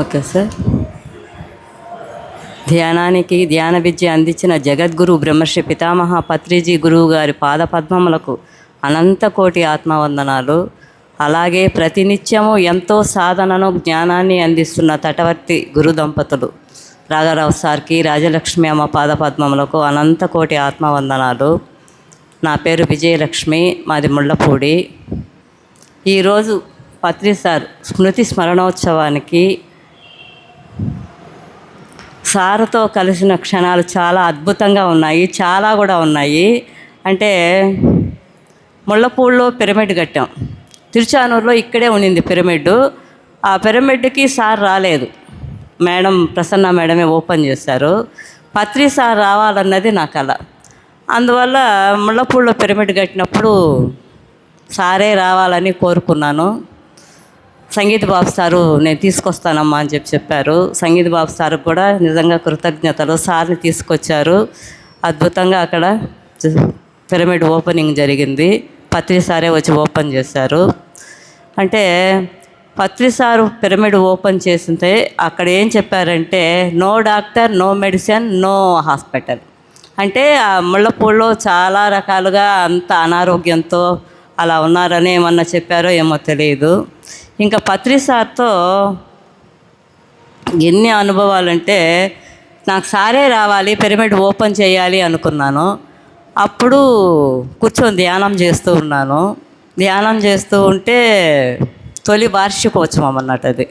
Okay sir. ధ్యానానికి ధ్యాన విద్య అందించిన జగద్గురు బ్రహ్మర్షి పితామహ పత్రిజీ గురువు గారి పాదపద్మములకు అనంత కోటి ఆత్మవందనాలు. అలాగే ప్రతినిత్యము ఎంతో సాధనను జ్ఞానాన్ని అందిస్తున్న తటవర్తి గురు దంపతులు రాఘరావు సార్కి, రాజలక్ష్మి అమ్మ పాదపద్మములకు అనంత కోటి ఆత్మవందనాలు. నా పేరు విజయలక్ష్మి, మాది ముళ్ళపూడి. ఈరోజు పత్రి సార్ స్మృతి స్మరణోత్సవానికి సార్తో కలిసిన క్షణాలు చాలా అద్భుతంగా ఉన్నాయి, చాలా కూడా ఉన్నాయి. అంటే ముళ్ళపూడిలో పిరమిడ్ కట్టాం, తిరుచానూరులో ఇక్కడే ఉండింది పిరమిడ్. ఆ పిరమిడ్కి సార్ రాలేదు, మేడం ప్రసన్న మేడమే ఓపెన్ చేశారు. పత్రి సార్ రావాలన్నది నా కల. అందువల్ల ముళ్ళపూడిలో పిరమిడ్ కట్టినప్పుడు సారే రావాలని కోరుకున్నాను. సంగీత బాబు సారు నేను తీసుకొస్తానమ్మా అని చెప్పారు. సంగీత బాబు సార్కి కూడా నిజంగా కృతజ్ఞతలు. సార్ని తీసుకొచ్చారు. అద్భుతంగా అక్కడ పిరమిడ్ ఓపెనింగ్ జరిగింది. పత్రి సారే వచ్చి ఓపెన్ చేశారు. అంటే పత్రి సారు పిరమిడ్ ఓపెన్ చేసింటే అక్కడ ఏం చెప్పారంటే, no doctor, no medicine, no hospital. అంటే ఆ ముళ్ళపూడిలో చాలా రకాలుగా అంత అనారోగ్యంతో అలా ఉన్నారని ఏమన్నా చెప్పారో ఏమో తెలియదు. ఇంకా పత్రి సార్తో ఎన్ని అనుభవాలంటే, నాకు సారే రావాలి, పిరమిడ్ ఓపెన్ చేయాలి అనుకున్నాను. అప్పుడు కూర్చొని ధ్యానం చేస్తూ ఉన్నాను. ధ్యానం చేస్తూ ఉంటే తొలి వార్షికోత్సవం అన్నట్టు అది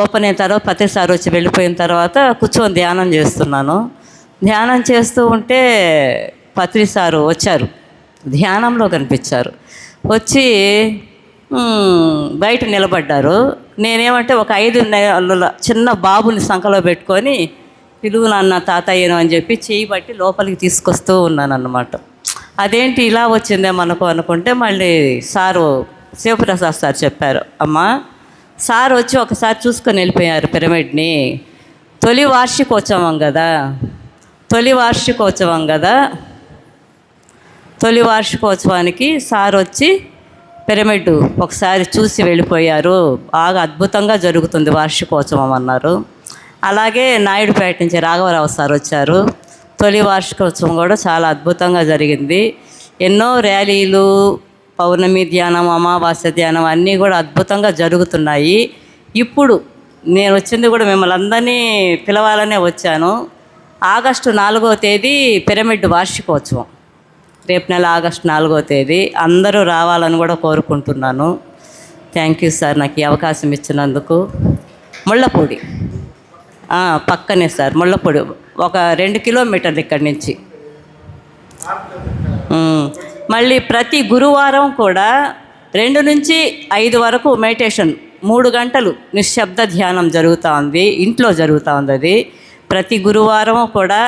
ఓపెన్ అయిన తర్వాత పత్రి సార్ వచ్చి వెళ్ళిపోయిన తర్వాత కూర్చొని ధ్యానం చేస్తున్నాను. ధ్యానం చేస్తూ ఉంటే పత్రి సారు వచ్చారు, ధ్యానంలో కనిపించారు. వచ్చి బయట నిలబడ్డారు. నేనేమంటే ఒక 5 నెలల చిన్న బాబుని సంకలో పెట్టుకొని, పిలువు నాన్న తాతయ్యను అని చెప్పి చేయి బట్టి లోపలికి తీసుకొస్తూ ఉన్నాను అన్నమాట. అదేంటి ఇలా వచ్చిందే మనకు అనుకుంటే, మళ్ళీ సారు శివప్రసాద్ సార్ చెప్పారు, అమ్మా సార్ వచ్చి ఒకసారి చూసుకొని వెళ్ళిపోయారు పిరమిడ్ని. తొలి వార్షికోత్సవం కదా, తొలి వార్షికోత్సవానికి సార్ వచ్చి పిరమిడ్ ఒకసారి చూసి వెళ్ళిపోయారు. బాగా అద్భుతంగా జరుగుతుంది వార్షికోత్సవం అన్నారు. అలాగే నాయుడుపేట నుంచి రాఘవరావు సార్ వచ్చారు. తొలి వార్షికోత్సవం కూడా చాలా అద్భుతంగా జరిగింది. ఎన్నో ర్యాలీలు, పౌర్ణమి ధ్యానం, అమావాస్య ధ్యానం అన్నీ కూడా అద్భుతంగా జరుగుతున్నాయి. ఇప్పుడు నేను వచ్చింది కూడా మిమ్మల్ని అందరినీ పిలవాలనే వచ్చాను. ఆగస్టు 4వ తేదీ పిరమిడ్ వార్షికోత్సవం, రేపు నెల ఆగస్టు 4వ తేదీ. అందరూ రావాలని కూడా కోరుకుంటున్నాను. థ్యాంక్ యూ సార్, నాకు ఈ అవకాశం ఇచ్చినందుకు. ముళ్ళపూడి పక్కనే సార్, ముళ్ళపూడి ఒక 2 కిలోమీటర్లు ఇక్కడి నుంచి. మళ్ళీ ప్రతి గురువారం కూడా 2 నుంచి 5 వరకు మెడిటేషన్, 3 గంటలు నిశ్శబ్ద ధ్యానం జరుగుతూ ఉంది, ఇంట్లో జరుగుతూ ఉంది. అది ప్రతి గురువారం కూడా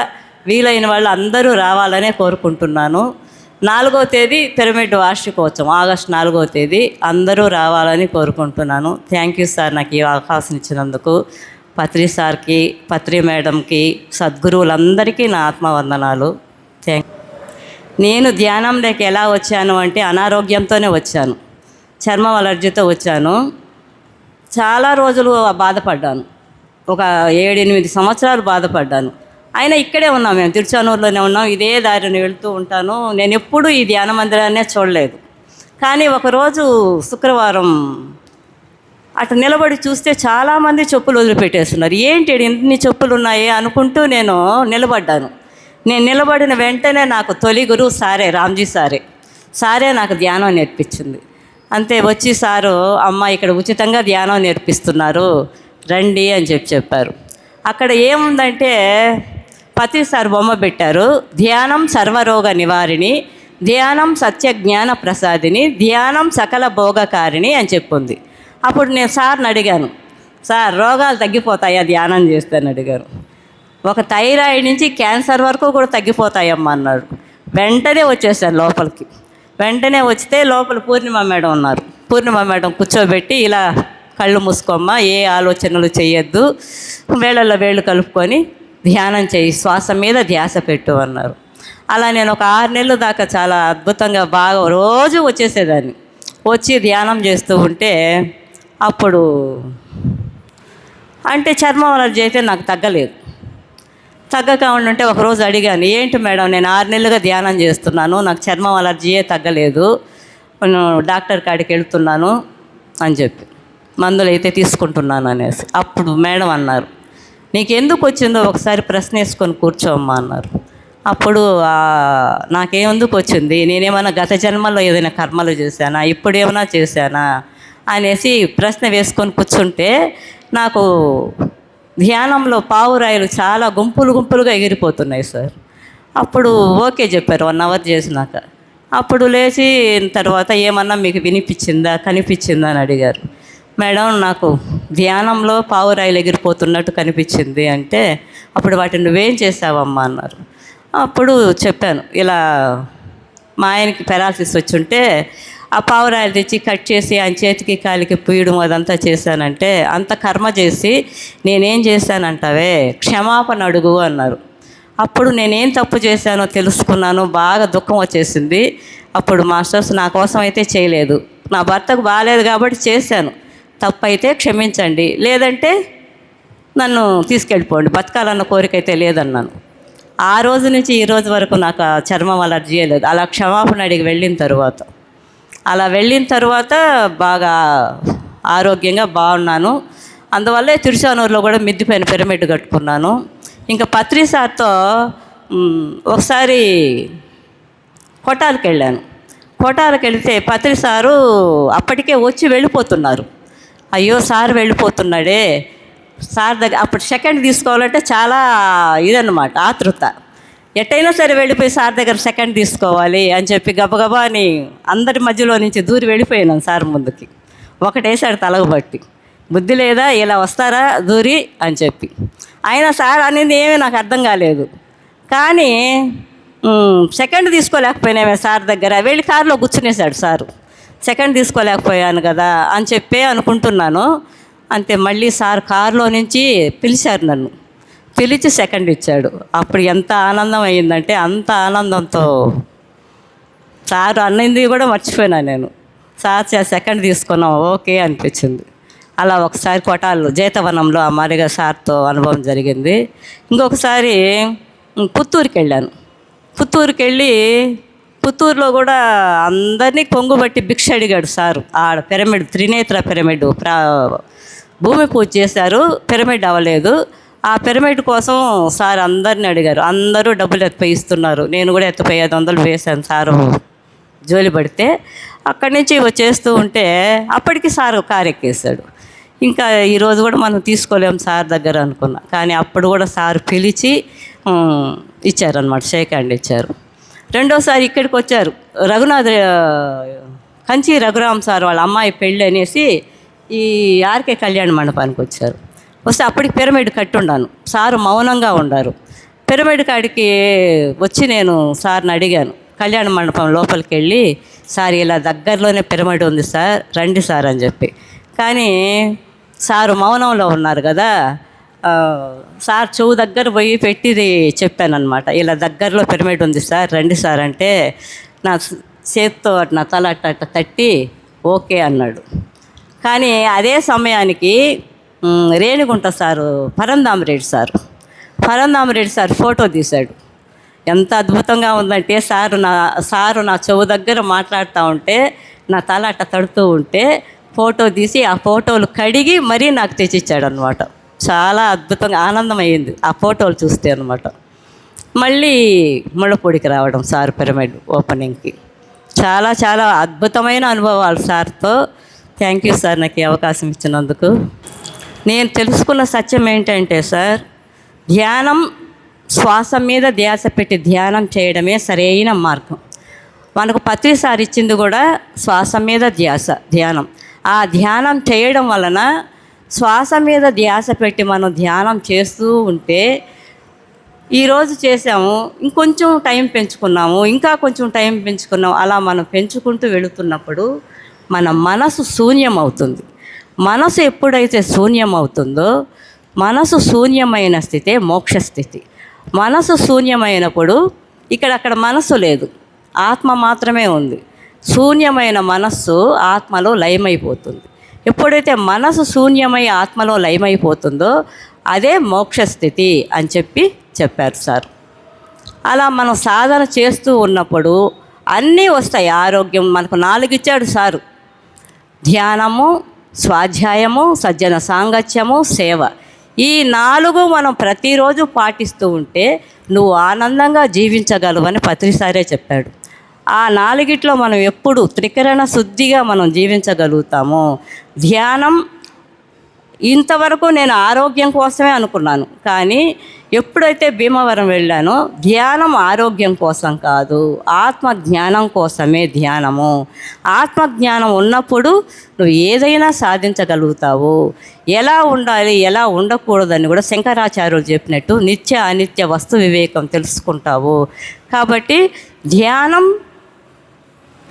వీలైన వాళ్ళు అందరూ రావాలనే కోరుకుంటున్నాను. 4వ తేదీ పిరమిడ్ వార్షికోత్సవం, ఆగస్టు 4వ తేదీ. అందరూ రావాలని కోరుకుంటున్నాను. థ్యాంక్ యూ సార్, నాకు ఈ అవకాశం ఇచ్చినందుకు. పత్రి సార్కి, పత్రి మేడంకి, సద్గురువులందరికీ నా ఆత్మవందనాలు. నేను ధ్యానంలోకి ఎలా వచ్చాను అంటే, అనారోగ్యంతోనే వచ్చాను, చర్మం అలర్జీతో వచ్చాను. చాలా రోజులు బాధపడ్డాను, ఒక 7-8 సంవత్సరాలు బాధపడ్డాను. అయినా ఇక్కడే ఉన్నాం, మేము తిరుచానూరులోనే ఉన్నాం, ఇదే దారిని వెళ్తూ ఉంటాను. నేను ఎప్పుడూ ఈ ధ్యాన మందిరాన్నే చూడలేదు. కానీ ఒకరోజు శుక్రవారం అటు నిలబడి చూస్తే చాలామంది చెప్పులు వదిలిపెట్టేస్తున్నారు. ఏంటి ఇన్ని చెప్పులు ఉన్నాయి అనుకుంటూ నేను నిలబడ్డాను. నేను నిలబడిన వెంటనే నాకు తొలి గురువు సారే, రామ్జీ సారే నాకు ధ్యానం నేర్పించింది. అంతే వచ్చి సారు, అమ్మ ఇక్కడ ఉచితంగా ధ్యానం నేర్పిస్తున్నారు, రండి అని చెప్పారు. అక్కడ ఏముందంటే, పత్రి సార్ బొమ్మ పెట్టారు, ధ్యానం సర్వరోగ నివారిణి, ధ్యానం సత్య జ్ఞాన ప్రసాదిని, ధ్యానం సకల భోగకారిణి అని చెప్పుంది. అప్పుడు నేను సార్ని అడిగాను, సార్ రోగాలు తగ్గిపోతాయా ధ్యానం చేస్తాను అడిగాను. ఒక థైరాయిడ్ నుంచి క్యాన్సర్ వరకు కూడా తగ్గిపోతాయమ్మా అన్నాడు. వెంటనే వచ్చేసాను లోపలికి. వెంటనే వస్తే లోపల పూర్ణిమ మేడం ఉన్నారు. పూర్ణిమ మేడం కూర్చోబెట్టి, ఇలా కళ్ళు మూసుకోమ్మా, ఏ ఆలోచనలు చేయొద్దు, వేళ్ళల్లో వేళ్ళు కలుపుకొని ధ్యానం చేయి, శ్వాస మీద ధ్యాస పెట్టు అన్నారు. అలా నేను ఒక 6 నెలల దాకా చాలా అద్భుతంగా బాగా రోజు వచ్చి ధ్యానం చేస్తూ ఉంటే, అప్పుడు అంటే చర్మం అలర్జీ అయితే నాకు తగ్గలేదు. తగ్గక ఉండుంటే ఒకరోజు అడిగాను, ఏంటి మేడం నేను 6 నెలలుగా ధ్యానం చేస్తున్నాను, నాకు చర్మం అలర్జీయే తగ్గలేదు, నేను డాక్టర్ కాడికి వెళ్తున్నాను అని చెప్పి, మందులు అయితే తీసుకుంటున్నాను అనేసి. అప్పుడు మేడం అన్నారు, నీకు ఎందుకు వచ్చిందో ఒకసారి ప్రశ్న వేసుకొని కూర్చోమ్మా అన్నారు. అప్పుడు నాకేందుకు వచ్చింది, నేనేమైనా గత జన్మలో ఏదైనా కర్మలు చేశానా, ఇప్పుడు ఏమైనా చేశానా అనేసి ప్రశ్న వేసుకొని కూర్చుంటే నాకు ధ్యానంలో పావురాయలు చాలా గుంపులుగా ఎగిరిపోతున్నాయి సార్. అప్పుడు ఓకే చెప్పారు 1 అవర్ చేసినాక. అప్పుడు లేచి తర్వాత ఏమన్నా మీకు వినిపించిందా కనిపించిందా అని అడిగారు. మేడం నాకు ధ్యానంలో పావురాయలు ఎగిరిపోతున్నట్టు కనిపించింది అంటే, అప్పుడు వాటిని నువ్వేం చేసావమ్మా అన్నారు. అప్పుడు చెప్పాను, ఇలా మా ఆయనకి పెరాలసిస్ వచ్చి ఉంటే ఆ పావురాయలు తెచ్చి కట్ చేసి ఆయన చేతికి కాలికి పూయడం అదంతా చేశానంటే, అంత కర్మ చేసి నేనేం చేశానంటావే, క్షమాపణ అడుగు అన్నారు. అప్పుడు నేనేం తప్పు చేశానో తెలుసుకున్నాను, బాగా దుఃఖం వచ్చేసింది. అప్పుడు మాస్టర్స్ నా కోసం అయితే చేయలేదు, నా భర్తకు బాగాలేదు కాబట్టి చేశాను, తప్పు అయితే క్షమించండి, లేదంటే నన్ను తీసుకెళ్ళిపోండి, బతకాలన్న కోరిక అయితే లేదన్నాను. ఆ రోజు నుంచి ఈ రోజు వరకు నాకు చర్మం అలర్జీ లేదు. అలా క్షమాపణ అడిగి వెళ్ళిన తర్వాత బాగా ఆరోగ్యంగా బాగున్నాను. అందువల్లే తిరుచానూరులో కూడా మిద్దిపైన పిరమిడ్ కట్టుకున్నాను. ఇంకా పత్రి సార్తో ఒకసారి కోటాలకు వెళ్ళాను. కోటాలకు వెళితే పత్రి సారు అప్పటికే వచ్చి వెళ్ళిపోతున్నారు. అయ్యో సార్ వెళ్ళిపోతున్నాడే, సార్ దగ్గర అప్పుడు సెకండ్ తీసుకోవాలంటే చాలా ఇదన్నమాట, ఆతృత. ఎట్టయినా సరే వెళ్ళిపోయి సార్ దగ్గర సెకండ్ తీసుకోవాలి అని చెప్పి గబగబా అని అందరి మధ్యలో నుంచి దూరి వెళ్ళిపోయాను సార్ ముందుకి. ఒకటేసారి తలకు బట్టి, బుద్ధి లేదా ఇలా వస్తారా దూరి అని చెప్పి. అయినా సార్ అనేది ఏమీ నాకు అర్థం కాలేదు. కానీ సెకండ్ తీసుకోలేకపోయినామే సార్ దగ్గర, వెళ్ళి కారులో కూర్చునేశాడు సారు. సెకండ్ తీసుకోలేకపోయాను కదా అని చెప్పి అనుకుంటున్నాను. అంతే, మళ్ళీ సార్ కారులో నుంచి పిలిచారు, నన్ను పిలిచి సెకండ్ ఇచ్చాడు. అప్పుడు ఎంత ఆనందం అయ్యిందంటే, అంత ఆనందంతో సార్ అన్నది కూడా మర్చిపోయినా నేను. సార్ సెకండ్ తీసుకున్నాం ఓకే అనిపించింది. అలా ఒకసారి కోటాలు జైతవనంలో అమ్మారిగా సార్తో అనుభవం జరిగింది. ఇంకొకసారి పుత్తూరుకి వెళ్ళాను. పుత్తూరుకి వెళ్ళి పుత్తూరులో కూడా అందరినీ కొంగుబట్టి భిక్ష అడిగాడు సారు. ఆడ పిరమిడ్, త్రినేత్ర పిరమిడ్ భూమి పూజ చేశారు, పిరమిడ్ అవ్వలేదు. ఆ పిరమిడ్ కోసం సార్ అందరిని అడిగారు, అందరూ డబ్బులు ఎత్తిపోయి ఇస్తున్నారు. నేను కూడా ఎత్తిపోయి 500 వేశాను సారు జోలి పడితే. అక్కడి నుంచి వచ్చేస్తూ ఉంటే అప్పటికి సారు కారు ఎక్కేశాడు. ఇంకా ఈరోజు కూడా మనం తీసుకోలేము సార్ దగ్గర అనుకున్నా. కానీ అప్పుడు కూడా సార్ పిలిచి ఇచ్చారనమాట, షేక్ హ్యాండ్ ఇచ్చారు. రెండోసారి ఇక్కడికి వచ్చారు, కంచి రఘురామ్ సార్ వాళ్ళ అమ్మాయి పెళ్ళి అనేసి ఈ ఆర్కే కళ్యాణ మండపానికి వచ్చారు. వస్తే అప్పటికి పిరమిడ్ కట్టి ఉన్నాను. సారు మౌనంగా ఉండారు. పిరమిడ్ కాడికి వచ్చి నేను సార్ని అడిగాను, కళ్యాణ మండపం లోపలికి వెళ్ళి, సార్ ఇలా దగ్గరలోనే పిరమిడ్ ఉంది సార్, రండి సార్ అని చెప్పి. కానీ సారు మౌనంలో ఉన్నారు కదా. సార్ చెవు దగ్గర పోయి పెట్టిది చెప్పానమాట, ఇలా దగ్గరలో పిరమిడ్ ఉంది సార్, రండి సార్ అంటే నా చేత్తో నా తల అట్ట తట్టి ఓకే అన్నాడు. కానీ అదే సమయానికి Renigunta sir Parandhamareddy sir photo తీశాడు. ఎంత అద్భుతంగా ఉందంటే, సారు నా చెవు దగ్గర మాట్లాడుతూ ఉంటే నా తల అట్ట తడుతూ ఉంటే ఫోటో తీసి ఆ ఫోటోలు కడిగి మరీ నాకు తెచ్చిచ్చాడు అనమాట. చాలా అద్భుతంగా ఆనందం అయ్యింది ఆ ఫోటోలు చూస్తే అనమాట. మళ్ళీ ముళ్ళపూడికి రావడం సార్ పిరమిడ్ ఓపెనింగ్కి, చాలా చాలా అద్భుతమైన అనుభవాలు సార్తో. థ్యాంక్ యూ సార్ నాకు ఈ అవకాశం ఇచ్చినందుకు. నేను తెలుసుకున్న సత్యం ఏంటంటే సార్, ధ్యానం శ్వాస మీద ధ్యాస పెట్టి ధ్యానం చేయడమే సరైన మార్గం. మనకు పత్రి సార్ ఇచ్చింది కూడా శ్వాస మీద ధ్యానం. ఆ ధ్యానం చేయడం వలన శ్వాస మీద ధ్యాస పెట్టి మనం ధ్యానం చేస్తూ ఉంటే, ఈరోజు చేసాము, ఇంకొంచెం టైం పెంచుకున్నాము, ఇంకా కొంచెం టైం పెంచుకున్నాము, అలా మనం పెంచుకుంటూ వెళుతున్నప్పుడు మన మనసు శూన్యం అవుతుంది. మనసు ఎప్పుడైతే శూన్యం అవుతుందో, మనసు శూన్యమైన స్థితే మోక్షస్థితి. మనసు శూన్యమైనప్పుడు అక్కడ మనసు లేదు, ఆత్మ మాత్రమే ఉంది. శూన్యమైన మనస్సు ఆత్మలో లయమైపోతుంది. ఎప్పుడైతే మనసు శూన్యమై ఆత్మలో లయమైపోతుందో అదే మోక్షస్థితి అని చెప్పారు సార్. అలా మనం సాధన చేస్తూ ఉన్నప్పుడు అన్నీ వస్తాయి. ఆరోగ్యం మనకు 4 ఇచ్చాడు సారు: ధ్యానము, స్వాధ్యాయము, సజ్జన సాంగత్యము, సేవ. ఈ 4 మనం ప్రతిరోజు పాటిస్తూ ఉంటే నువ్వు ఆనందంగా జీవించగలవని పత్రిసారే చెప్పాడు. ఆ 4 మనం ఎప్పుడు త్రికరణ శుద్ధిగా మనం జీవించగలుగుతాము. ధ్యానం ఇంతవరకు నేను ఆరోగ్యం కోసమే అనుకున్నాను, కానీ ఎప్పుడైతే భీమవరం వెళ్ళానో ధ్యానం ఆరోగ్యం కోసం కాదు, ఆత్మజ్ఞానం కోసమే ధ్యానము. ఆత్మజ్ఞానం ఉన్నప్పుడు నువ్వు ఏదైనా సాధించగలుగుతావు. ఎలా ఉండాలి, ఎలా ఉండకూడదని కూడా శంకరాచార్యులు చెప్పినట్టు నిత్య అనిత్య వస్తు వివేకం తెలుసుకుంటావు. కాబట్టి ధ్యానం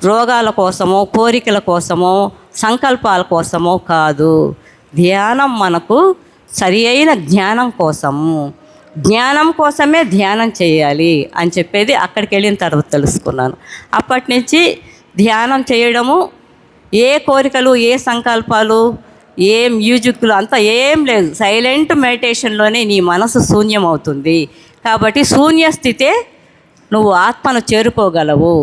రోగాల కోసమో, కోరికల కోసమో, సంకల్పాల కోసమో కాదు. ధ్యానం మనకు సరి అయిన జ్ఞానం కోసము. జ్ఞానం కోసమే ధ్యానం చేయాలి అని చెప్పేది అక్కడికి వెళ్ళిన తర్వాత తెలుసుకున్నాను. అప్పటి నుంచి ధ్యానం చేయడము, ఏ కోరికలు, ఏ సంకల్పాలు, ఏ మ్యూజిక్లు అంతా ఏం లేదు. సైలెంట్ మెడిటేషన్లోనే నీ మనసు శూన్యం అవుతుంది. కాబట్టి శూన్య స్థితే నువ్వు ఆత్మను చేరుకోగలవు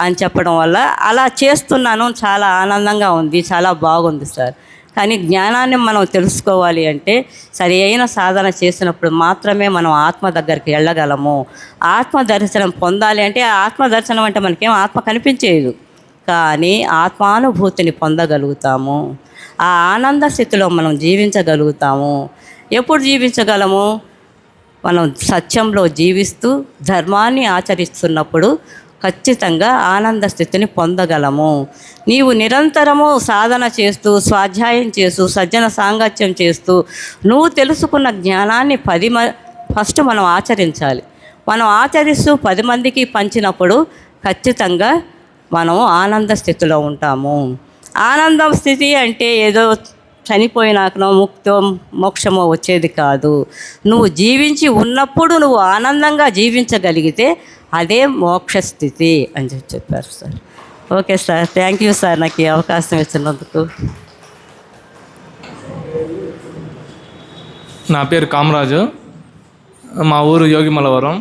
అని చెప్పడం వల్ల అలా చేస్తున్నాను. చాలా ఆనందంగా ఉంది, చాలా బాగుంది సార్. కానీ జ్ఞానాన్ని మనం తెలుసుకోవాలి అంటే సరి అయిన సాధన చేసినప్పుడు మాత్రమే మనం ఆత్మ దగ్గరికి వెళ్ళగలము. ఆత్మ దర్శనం పొందాలి అంటే ఆత్మ దర్శనం అంటే మనకేం ఆత్మ కనిపించేది, కానీ ఆత్మానుభూతిని పొందగలుగుతాము. ఆ ఆనంద స్థితిలో మనం జీవించగలుగుతాము. ఎప్పుడు జీవించగలము? మనం సత్యంలో జీవిస్తూ ధర్మాన్ని ఆచరిస్తున్నప్పుడు ఖచ్చితంగా ఆనంద స్థితిని పొందగలము. నీవు నిరంతరము సాధన చేస్తూ, స్వాధ్యాయం చేస్తూ, సజ్జన సాంగత్యం చేస్తూ నువ్వు తెలుసుకున్న జ్ఞానాన్ని ఫస్ట్ మనం ఆచరించాలి. మనం ఆచరిస్తూ 10 మందికి పంచినప్పుడు ఖచ్చితంగా మనం ఆనంద స్థితిలో ఉంటాము. ఆనందం స్థితి అంటే ఏదో చనిపోయినాకనో ముక్తో మోక్షమో వచ్చేది కాదు. నువ్వు జీవించి ఉన్నప్పుడు నువ్వు ఆనందంగా జీవించగలిగితే అదే మోక్షస్థితి అని చెప్పారు sir. Okay sir, thank you sir నాకు ఈ అవకాశం ఇచ్చినందుకు. నా పేరు కామరాజు, మా ఊరు యోగిమలవరం.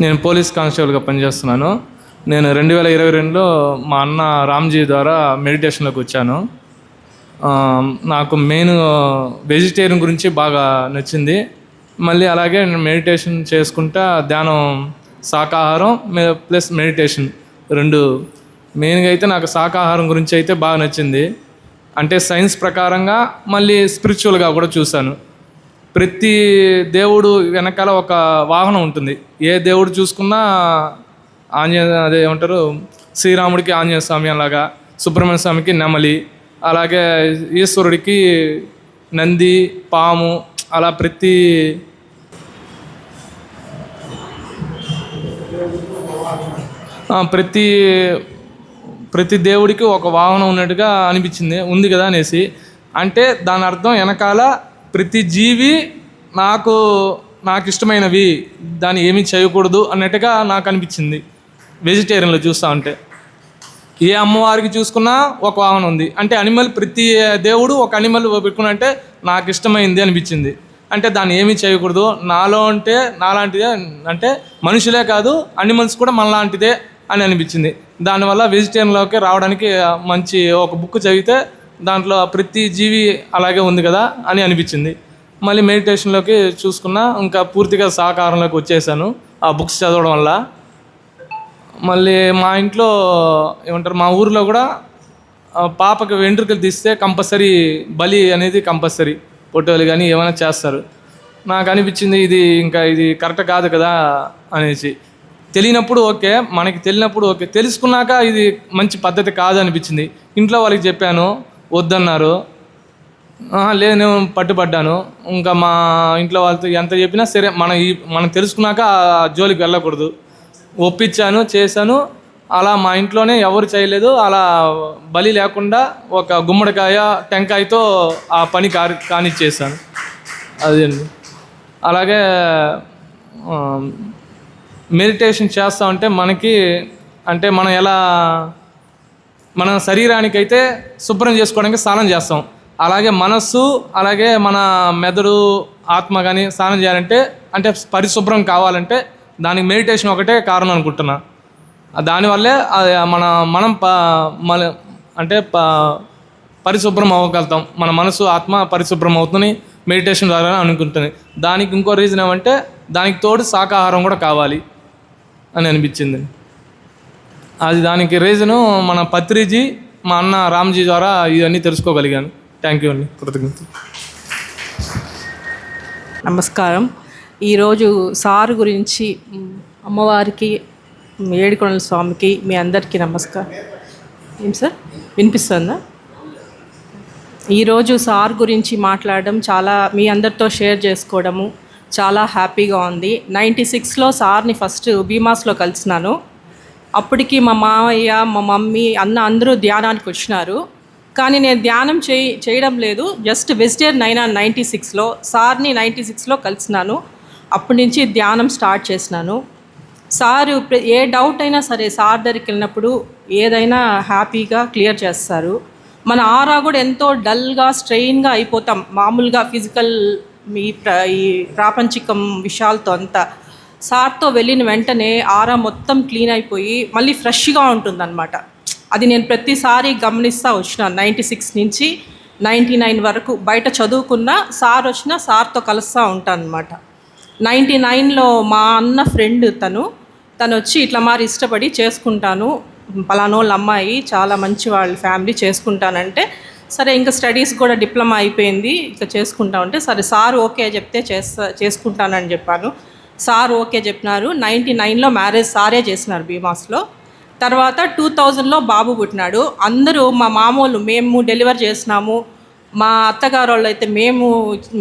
నేను పోలీస్ కానిస్టేబుల్గా పనిచేస్తున్నాను. నేను 2022లో మా అన్న రామ్జీ ద్వారా మెడిటేషన్లోకి వచ్చాను. నాకు మెయిన్ వెజిటేరియన్ గురించి బాగా నచ్చింది. మళ్ళీ అలాగే నేను మెడిటేషన్ చేసుకుంటా, ధ్యానం, శాకాహారం ప్లస్ మెడిటేషన్ 2 మెయిన్గా అయితే నాకు శాకాహారం గురించి అయితే బాగా నచ్చింది. అంటే సైన్స్ ప్రకారంగా మళ్ళీ స్పిరిచువల్గా కూడా చూశాను. ప్రతి దేవుడు వెనకాల ఒక వాహనం ఉంటుంది. ఏ దేవుడు చూసుకున్నా అదే ఏమంటారు, శ్రీరాముడికి ఆంజనేయ స్వామి అలాగా, సుబ్రహ్మణ్య స్వామికి నెమలి, అలాగే ఈశ్వరుడికి నంది, పాము, అలా ప్రతి దేవుడికి ఒక వాహనం ఉన్నట్టుగా అనిపించింది, ఉంది కదా అనేసి. అంటే దాని అర్థం వెనకాల ప్రతి జీవి నాకు ఇష్టమైనవి, దాన్ని ఏమీ చేయకూడదు అన్నట్టుగా నాకు అనిపించింది వెజిటేరియన్లో చూస్తూ ఉంటే. ఏ అమ్మవారికి చూసుకున్నా ఒక వాహనం ఉంది. అంటే అనిమల్, ప్రతి దేవుడు ఒక అనిమల్ పెట్టుకున్నా అంటే నాకు ఇష్టమైంది అనిపించింది. అంటే దాన్ని ఏమీ చేయకూడదు, నాలాంటిదే, అంటే మనుషులే కాదు అనిమల్స్ కూడా మనలాంటిదే అని అనిపించింది. దానివల్ల వెజిటేరియన్లోకి రావడానికి మంచి ఒక బుక్ చదివితే దాంట్లో ప్రతి జీవి అలాగే ఉంది కదా అని అనిపించింది. మళ్ళీ మెడిటేషన్లోకి చూసుకున్నా, ఇంకా పూర్తిగా శాకాహారంలోకి వచ్చేసాను ఆ బుక్స్ చదవడం వల్ల. మళ్ళీ మా ఇంట్లో ఏమంటారు, మా ఊరిలో కూడా పాపకి వెంట్రుకలు తీస్తే కంపల్సరీ బలి అనేది కంపల్సరీ, పొట్టేలు కానీ ఏమైనా చేస్తారు. నాకు అనిపించింది ఇది కరెక్ట్ కాదు కదా అనేసి. తెలియనప్పుడు ఓకే, మనకి తెలియనప్పుడు ఓకే, తెలుసుకున్నాక ఇది మంచి పద్ధతి కాదు అనిపించింది. ఇంట్లో వాళ్ళకి చెప్పాను, వద్దన్నారు. లేదు, నేను పట్టుబడ్డాను. ఇంకా మా ఇంట్లో వాళ్ళతో ఎంత చెప్పినా సరే, మనం తెలుసుకున్నాక జోలికి వెళ్ళకూడదు. ఒప్పించాను, చేశాను. అలా మా ఇంట్లోనే ఎవరు చేయలేదు. అలా బలి లేకుండా ఒక గుమ్మడికాయ, టెంకాయతో ఆ పని కానిచ్చేసాను. అదండి. అలాగే మెడిటేషన్ చేస్తూ ఉంటే మనకి అంటే మనం ఎలా మన శరీరానికైతే శుభ్రం చేసుకోవడానికి స్నానం చేస్తాం, అలాగే మనస్సు అలాగే మన మెదడు ఆత్మ కానీ స్నానం చేయాలంటే అంటే పరిశుభ్రం కావాలంటే దానికి మెడిటేషన్ ఒకటే కారణం అనుకుంటున్నా. దానివల్లే మనం అంటే పరిశుభ్రం అవ్వగలుగుతాం, మన మనసు ఆత్మ పరిశుభ్రం అవుతుంది మెడిటేషన్ ద్వారా అనుకుంటుంది. దానికి ఇంకో రీజన్ ఏమంటే దానికి తోడు శాకాహారం కూడా కావాలి అని అనిపించింది. అది దానికి రీజను మన పత్రిజీ మా అన్న రామ్జీ ద్వారా ఇవన్నీ తెలుసుకోగలిగాను. థ్యాంక్ యూ అండి, కృతజ్ఞతలు. నమస్కారం. ఈరోజు సార్ గురించి అమ్మవారికి, ఏడుకొండల స్వామికి, మీ అందరికీ నమస్కారం. ఏం సార్ వినిపిస్తుందా? ఈరోజు సార్ గురించి మాట్లాడడం చాలా మీ అందరితో షేర్ చేసుకోవడము చాలా హ్యాపీగా ఉంది. 96లో సార్ని ఫస్ట్ భీమాస్లో కలిసినాను. అప్పటికి మా మామయ్య, మా మమ్మీ, అన్న అందరూ ధ్యానానికి వచ్చినారు. కానీ నేను ధ్యానం చేయడం లేదు, జస్ట్ వెజిటేరియన్ అయినా 96లో. సార్ని 96లో కలిసినాను. అప్పటి నుంచి ధ్యానం స్టార్ట్ చేసినాను. సారు ఏ డౌట్ అయినా సరే సార్ దగ్గరికి వెళ్ళినప్పుడు ఏదైనా హ్యాపీగా క్లియర్ చేస్తారు. మన ఆరా కూడా ఎంతో డల్గా స్ట్రెయిన్గా అయిపోతాం మామూలుగా ఫిజికల్ ఈ ప్రాపంచికం విషయాలతో అంతా. సార్తో వెళ్ళిన వెంటనే ఆరా మొత్తం క్లీన్ అయిపోయి మళ్ళీ ఫ్రెష్గా ఉంటుందన్నమాట. అది నేను ప్రతిసారి గమనిస్తూ వచ్చినాను. 96 నుంచి 99 వరకు బయట చదువుకున్నా సార్ వచ్చినా సార్తో కలుస్తూ ఉంటాను అనమాట. 99లో మా అన్న ఫ్రెండ్ తను వచ్చి ఇట్లా మరి ఇష్టపడి చేసుకుంటాను, పలానోళ్ళ అమ్మాయి చాలా మంచి వాళ్ళ ఫ్యామిలీ, చేసుకుంటానంటే సరే ఇంకా స్టడీస్ కూడా డిప్లొమా అయిపోయింది ఇంకా చేసుకుంటామంటే సరే సార్ ఓకే చెప్తే చేసుకుంటానని చెప్పాను. సార్ ఓకే చెప్పినారు. 99లో మ్యారేజ్ సారే చేసినారు భీమాస్లో. తర్వాత 2000లో బాబు పుట్టినాడు. అందరూ మా మామూలు మేము డెలివర్ చేసినాము, మా అత్తగారు వాళ్ళు అయితే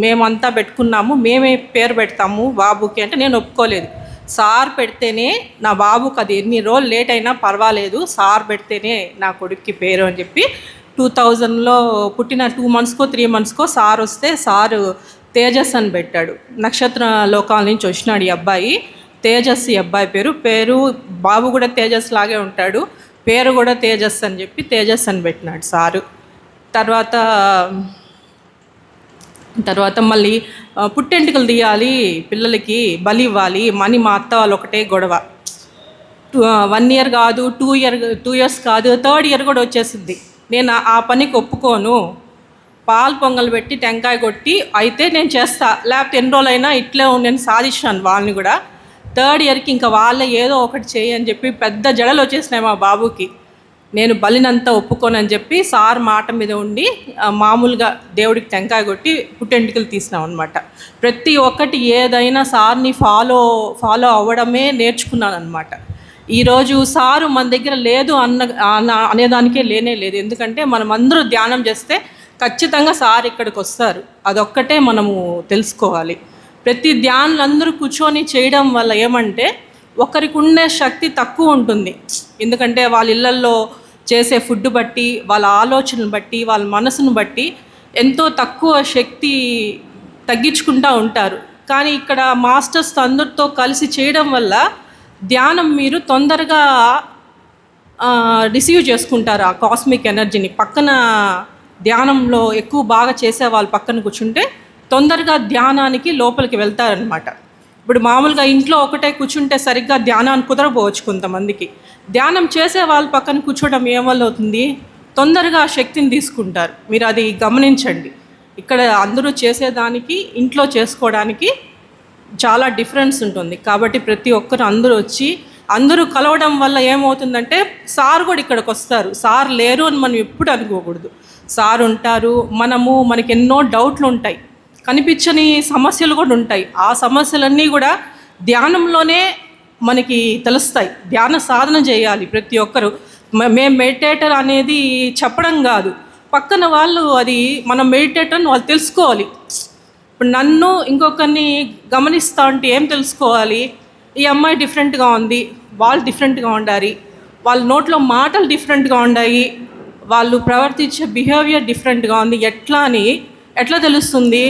మేమంతా పెట్టుకున్నాము, మేమే పేరు పెడతాము బాబుకి అంటే నేను ఒప్పుకోలేదు. సార్ పెడితేనే నా బాబుకి, అది ఎన్ని రోజులు లేట్ అయినా పర్వాలేదు, సార్ పెడితేనే నా కొడుక్కి పేరు అని చెప్పి 2000లో పుట్టిన 2 మంత్స్కో 3 మంత్స్కో సార్ వస్తే సారు తేజస్ అని పెట్టాడు. నక్షత్ర లోకాల నుంచి వచ్చినాడు ఈ అబ్బాయి, తేజస్ ఈ అబ్బాయి పేరు. బాబు కూడా తేజస్ లాగే ఉంటాడు, పేరు కూడా తేజస్ అని చెప్పి తేజస్ అని పెట్టినాడు సారు. తర్వాత మళ్ళీ పుట్టెంటుకలు తీయాలి, పిల్లలకి బలి ఇవ్వాలి, మనీ మా అత్త వాళ్ళు ఒకటే గొడవ. 1 year కాదు, 2 years కాదు, 3rd year కూడా వచ్చేసింది. నేను ఆ పనికి ఒప్పుకోను, పాలు పొంగల్ పెట్టి టెంకాయ కొట్టి అయితే నేను చేస్తా, లేకపోతే ఎన్ని రోజులైనా ఇట్లే నేను సాధించాను వాళ్ళని కూడా. 3rd yearకి ఇంకా వాళ్ళే ఏదో ఒకటి చేయి అని చెప్పి పెద్ద జడలు వచ్చేసినాయి మా బాబుకి. నేను బలినంతా ఒప్పుకోనని చెప్పి సార్ మాట మీద ఉండి మామూలుగా దేవుడికి టెంకాయ కొట్టి పుట్టెంటుకలు తీసినాం అనమాట. ప్రతి ఒక్కటి ఏదైనా సార్ని ఫాలో అవ్వడమే నేర్చుకున్నాను అనమాట. ఈరోజు సారు మన దగ్గర లేదు అనేదానికే లేనే లేదు. ఎందుకంటే మనం అందరూ ధ్యానం చేస్తే ఖచ్చితంగా సార్ ఇక్కడికి వస్తారు, అదొక్కటే మనము తెలుసుకోవాలి. ప్రతి ధ్యానులు అందరూ కూర్చొని చేయడం వల్ల ఏమంటే ఒకరికి ఉండే శక్తి తక్కువ ఉంటుంది. ఎందుకంటే వాళ్ళ ఇళ్ళల్లో చేసే ఫుడ్ బట్టి, వాళ్ళ ఆలోచనలు బట్టి, వాళ్ళ మనసును బట్టి ఎంతో తక్కువ శక్తి తగ్గించుకుంటూ ఉంటారు. కానీ ఇక్కడ మాస్టర్స్ అందరితో కలిసి చేయడం వల్ల ధ్యానం మీరు తొందరగా రిసీవ్ చేసుకుంటారు ఆ కాస్మిక్ ఎనర్జీని. పక్కన ధ్యానంలో ఎక్కువ బాగా చేసే వాళ్ళు పక్కన కూర్చుంటే తొందరగా ధ్యానానికి లోపలికి వెళ్తారనమాట. ఇప్పుడు మామూలుగా ఇంట్లో ఒకటే కూర్చుంటే సరిగ్గా ధ్యానాన్ని కుదరపోవచ్చు కొంతమందికి. ధ్యానం చేసే వాళ్ళ పక్కన కూర్చోవడం ఏమల్ల అవుతుంది, తొందరగా శక్తిని తీసుకుంటారు. మీరు అది గమనించండి. ఇక్కడ అందరూ చేసేదానికి ఇంట్లో చేసుకోవడానికి చాలా డిఫరెన్స్ ఉంటుంది. కాబట్టి ప్రతి ఒక్కరు అందరూ వచ్చి అందరూ కలవడం వల్ల ఏమవుతుందంటే సార్ కూడా ఇక్కడికి వస్తారు. సార్ లేరు అని మనం ఎప్పుడు అనుకోకూడదు, సార్ ఉంటారు. మనకి ఎన్నో డౌట్లు ఉంటాయి, కనిపించని సమస్యలు కూడా ఉంటాయి. ఆ సమస్యలన్నీ కూడా ధ్యానంలోనే మనకి తెలుస్తాయి. ధ్యాన సాధన చేయాలి ప్రతి ఒక్కరు. మేము మెడిటేటర్ అనేది చెప్పడం కాదు, పక్కన వాళ్ళు అది మనం మెడిటేటర్ అని వాళ్ళు తెలుసుకోవాలి. ఇప్పుడు నన్ను ఇంకొకరిని గమనిస్తూ ఉంటే ఏం తెలుసుకోవాలి, ఈ అమ్మాయి డిఫరెంట్గా ఉంది, వాళ్ళు డిఫరెంట్గా ఉండాలి, వాళ్ళ నోట్లో మాటలు డిఫరెంట్గా ఉన్నాయి, వాళ్ళు ప్రవర్తించే బిహేవియర్ డిఫరెంట్గా ఉంది, ఎట్లా తెలుస్తుంది?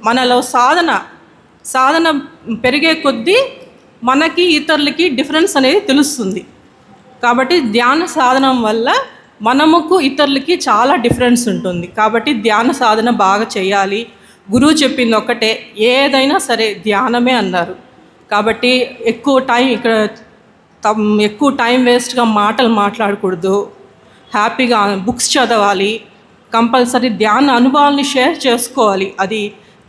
మనలో సాధన పెరిగే కొద్దీ మనకి ఇతరులకి డిఫరెన్స్ అనేది తెలుస్తుంది. కాబట్టి ధ్యాన సాధనం వల్ల మనముకు ఇతరులకి చాలా డిఫరెన్స్ ఉంటుంది. కాబట్టి ధ్యాన సాధన బాగా చేయాలి. గురువు చెప్పింది ఒక్కటే, ఏదైనా సరే ధ్యానమే అన్నారు. కాబట్టి ఎక్కువ టైం వేస్ట్గా మాటలు మాట్లాడకూడదు. హ్యాపీగా బుక్స్ చదవాలి. కంపల్సరీ ధ్యాన అనుభవాల్ని షేర్ చేసుకోవాలి. అది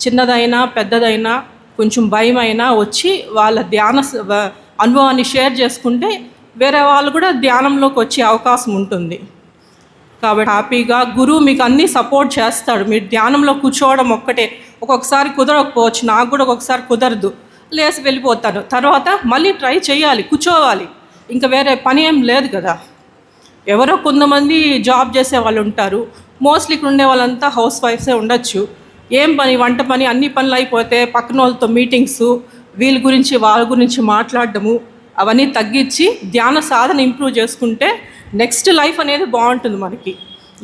చిన్నదైనా పెద్దదైనా కొంచెం భయమైనా వచ్చి వాళ్ళ అనుభవాన్ని షేర్ చేసుకుంటే వేరే వాళ్ళు కూడా ధ్యానంలోకి వచ్చే అవకాశం ఉంటుంది. కాబట్టి హ్యాపీగా గురువు మీకు అన్నీ సపోర్ట్ చేస్తాడు. మీరు ధ్యానంలో కూర్చోవడం ఒక్కటే. ఒక్కొక్కసారి కుదరకపోవచ్చు, నాకు కూడా ఒక్కొక్కసారి కుదరదు, లేసి వెళ్ళిపోతాను. తర్వాత మళ్ళీ ట్రై చేయాలి, కూర్చోవాలి. ఇంకా వేరే పని ఏం లేదు కదా. ఎవరో కొంతమంది జాబ్ చేసే వాళ్ళు ఉంటారు. మోస్ట్లీ ఇక్కడ ఉండే వాళ్ళంతా హౌస్ వైఫ్సే ఉండొచ్చు. ఏం పని, వంట పని, అన్ని పనులు అయిపోతే పక్కన వాళ్ళతో మీటింగ్స్, వీళ్ళ గురించి వాళ్ళ గురించి మాట్లాడడము అవన్నీ తగ్గించి ధ్యాన సాధన ఇంప్రూవ్ చేసుకుంటే నెక్స్ట్ లైఫ్ అనేది బాగుంటుంది మనకి.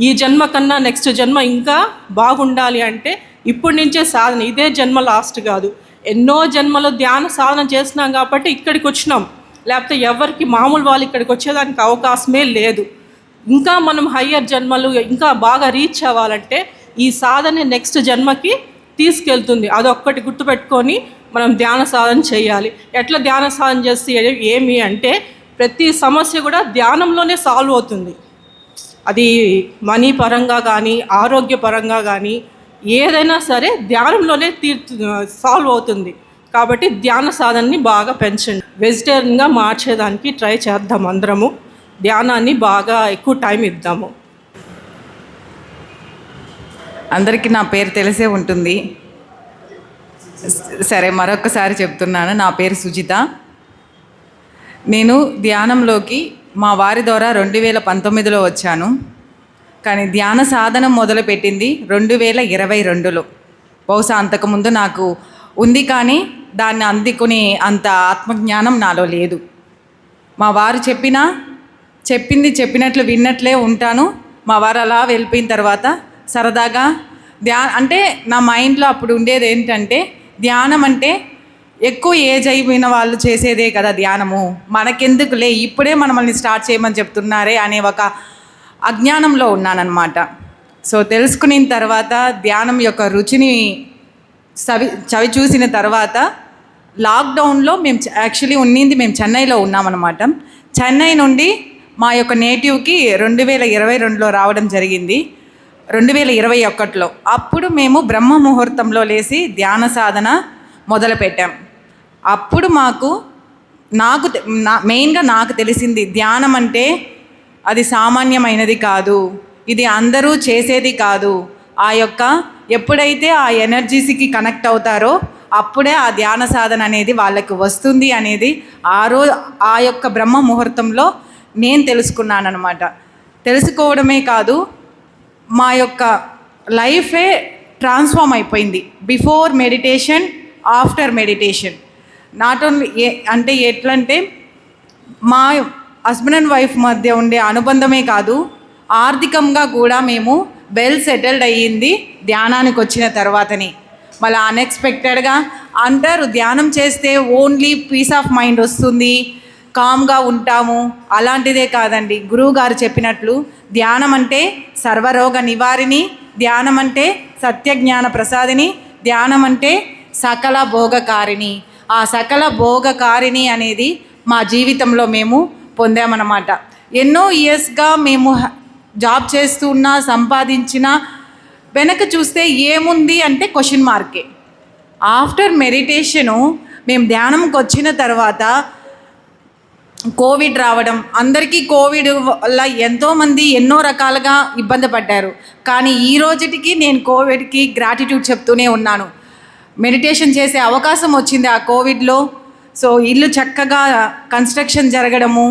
ఈ జన్మ కన్నా నెక్స్ట్ జన్మ ఇంకా బాగుండాలి అంటే ఇప్పటి నుంచే సాధన. ఇదే జన్మ లాస్ట్ కాదు. ఎన్నో జన్మలో ధ్యాన సాధన చేసినాం కాబట్టి ఇక్కడికి వచ్చినాం. లేకపోతే ఎవరికి మామూలు వాళ్ళు ఇక్కడికి వచ్చేదానికి అవకాశమే లేదు. ఇంకా మనం హయ్యర్ జన్మలు ఇంకా బాగా రీచ్ అవ్వాలంటే ఈ సాధన నెక్స్ట్ జన్మకి తీసుకెళ్తుంది. అదొక్కటి గుర్తుపెట్టుకొని మనం ధ్యాన సాధన చేయాలి. ఎట్లా ధ్యాన సాధన చేస్తే ఏమి అంటే ప్రతి సమస్య కూడా ధ్యానంలోనే సాల్వ్ అవుతుంది. అది మనీ పరంగా కానీ ఆరోగ్య పరంగా కానీ ఏదైనా సరే ధ్యానంలోనే సాల్వ్ అవుతుంది. కాబట్టి ధ్యాన సాధనని బాగా పెంచండి. వెజిటేరియన్గా మార్చేదానికి ట్రై చేద్దాం అందరము. ధ్యానాన్ని బాగా ఎక్కువ టైం ఇద్దాము. అందరికీ నా పేరు తెలిసే ఉంటుంది. సరే, మరొకసారి చెప్తున్నాను. నా పేరు సుజిత. నేను ధ్యానంలోకి మా వారి ద్వారా 2019లో వచ్చాను. కానీ ధ్యాన సాధన మొదలుపెట్టింది 2022లో. బహుశా అంతకుముందు నాకు ఉంది, కానీ దాన్ని అందుకునే అంత ఆత్మజ్ఞానం నాలో లేదు. మా వారు చెప్పింది చెప్పినట్లు విన్నట్లే ఉంటాను. మా వారు అలా వెళ్ళిపోయిన తర్వాత సరదాగా అంటే నా మైండ్లో అప్పుడు ఉండేది ఏంటంటే, ధ్యానం అంటే ఎక్కువ ఏజ్ అయిపోయిన వాళ్ళు చేసేదే కదా ధ్యానము, మనకెందుకులే ఇప్పుడే మనల్ని స్టార్ట్ చేయమని చెప్తున్నారే అనే ఒక అజ్ఞానంలో ఉన్నానన్నమాట. సో తెలుసుకున్న తర్వాత ధ్యానం యొక్క రుచిని చవి చూసిన తర్వాత లాక్డౌన్లో మేము యాక్చువల్లీ మేము చెన్నైలో ఉన్నామన్నమాట. చెన్నై నుండి మా యొక్క నేటివ్కి 2022లో రావడం జరిగింది. 2021లో అప్పుడు మేము బ్రహ్మ ముహూర్తంలో లేచి ధ్యాన సాధన మొదలుపెట్టాం. అప్పుడు మెయిన్గా నాకు తెలిసింది ధ్యానం అంటే అది సామాన్యమైనది కాదు, ఇది అందరూ చేసేది కాదు. ఎప్పుడైతే ఆ ఎనర్జీస్కి కనెక్ట్ అవుతారో అప్పుడే ఆ ధ్యాన సాధన అనేది వాళ్ళకి వస్తుంది అనేది ఆ యొక్క బ్రహ్మ ముహూర్తంలో నేను తెలుసుకున్నాను అనమాట. తెలుసుకోవడమే కాదు, మా యొక్క లైఫే ట్రాన్స్ఫార్మ్ అయిపోయింది. Before meditation, after meditation. Not only అంటే ఎట్లంటే మా హస్బెండ్ అండ్ వైఫ్ మధ్య ఉండే అనుబంధమే కాదు, ఆర్థికంగా కూడా మేము వెల్ సెటిల్డ్ అయ్యింది ధ్యానానికి వచ్చిన తర్వాతని. మళ్ళీ అన్ఎక్స్పెక్టెడ్గా అంటారు ధ్యానం చేస్తే ఓన్లీ పీస్ ఆఫ్ మైండ్ వస్తుంది, కామ్గా ఉంటాము. అలాంటిదే కాదండి. గురువు గారు చెప్పినట్లు ధ్యానం అంటే సర్వరోగ నివారిణి, ధ్యానం అంటే సత్యజ్ఞాన ప్రసాదిని, ధ్యానం అంటే సకల భోగకారిణి. ఆ సకల భోగకారిణి అనేది మా జీవితంలో మేము పొందామన్నమాట. ఎన్నో ఇయర్స్గా మేము జాబ్ చేస్తున్నా, సంపాదించిన వెనక చూస్తే ఏముంది అంటే క్వశ్చన్ మార్కే. ఆఫ్టర్ మెడిటేషను మేము ధ్యానంకి వచ్చిన తర్వాత కోవిడ్ రావడం, అందరికీ కోవిడ్ వల్ల ఎంతోమంది ఎన్నో రకాలుగా ఇబ్బంది పడ్డారు. కానీ ఈ రోజుటికి నేను కోవిడ్కి గ్రాటిట్యూడ్ చెప్తూనే ఉన్నాను. మెడిటేషన్ చేసే అవకాశం వచ్చింది ఆ కోవిడ్లో. సో ఇల్లు చక్కగా కన్స్ట్రక్షన్ జరగడము,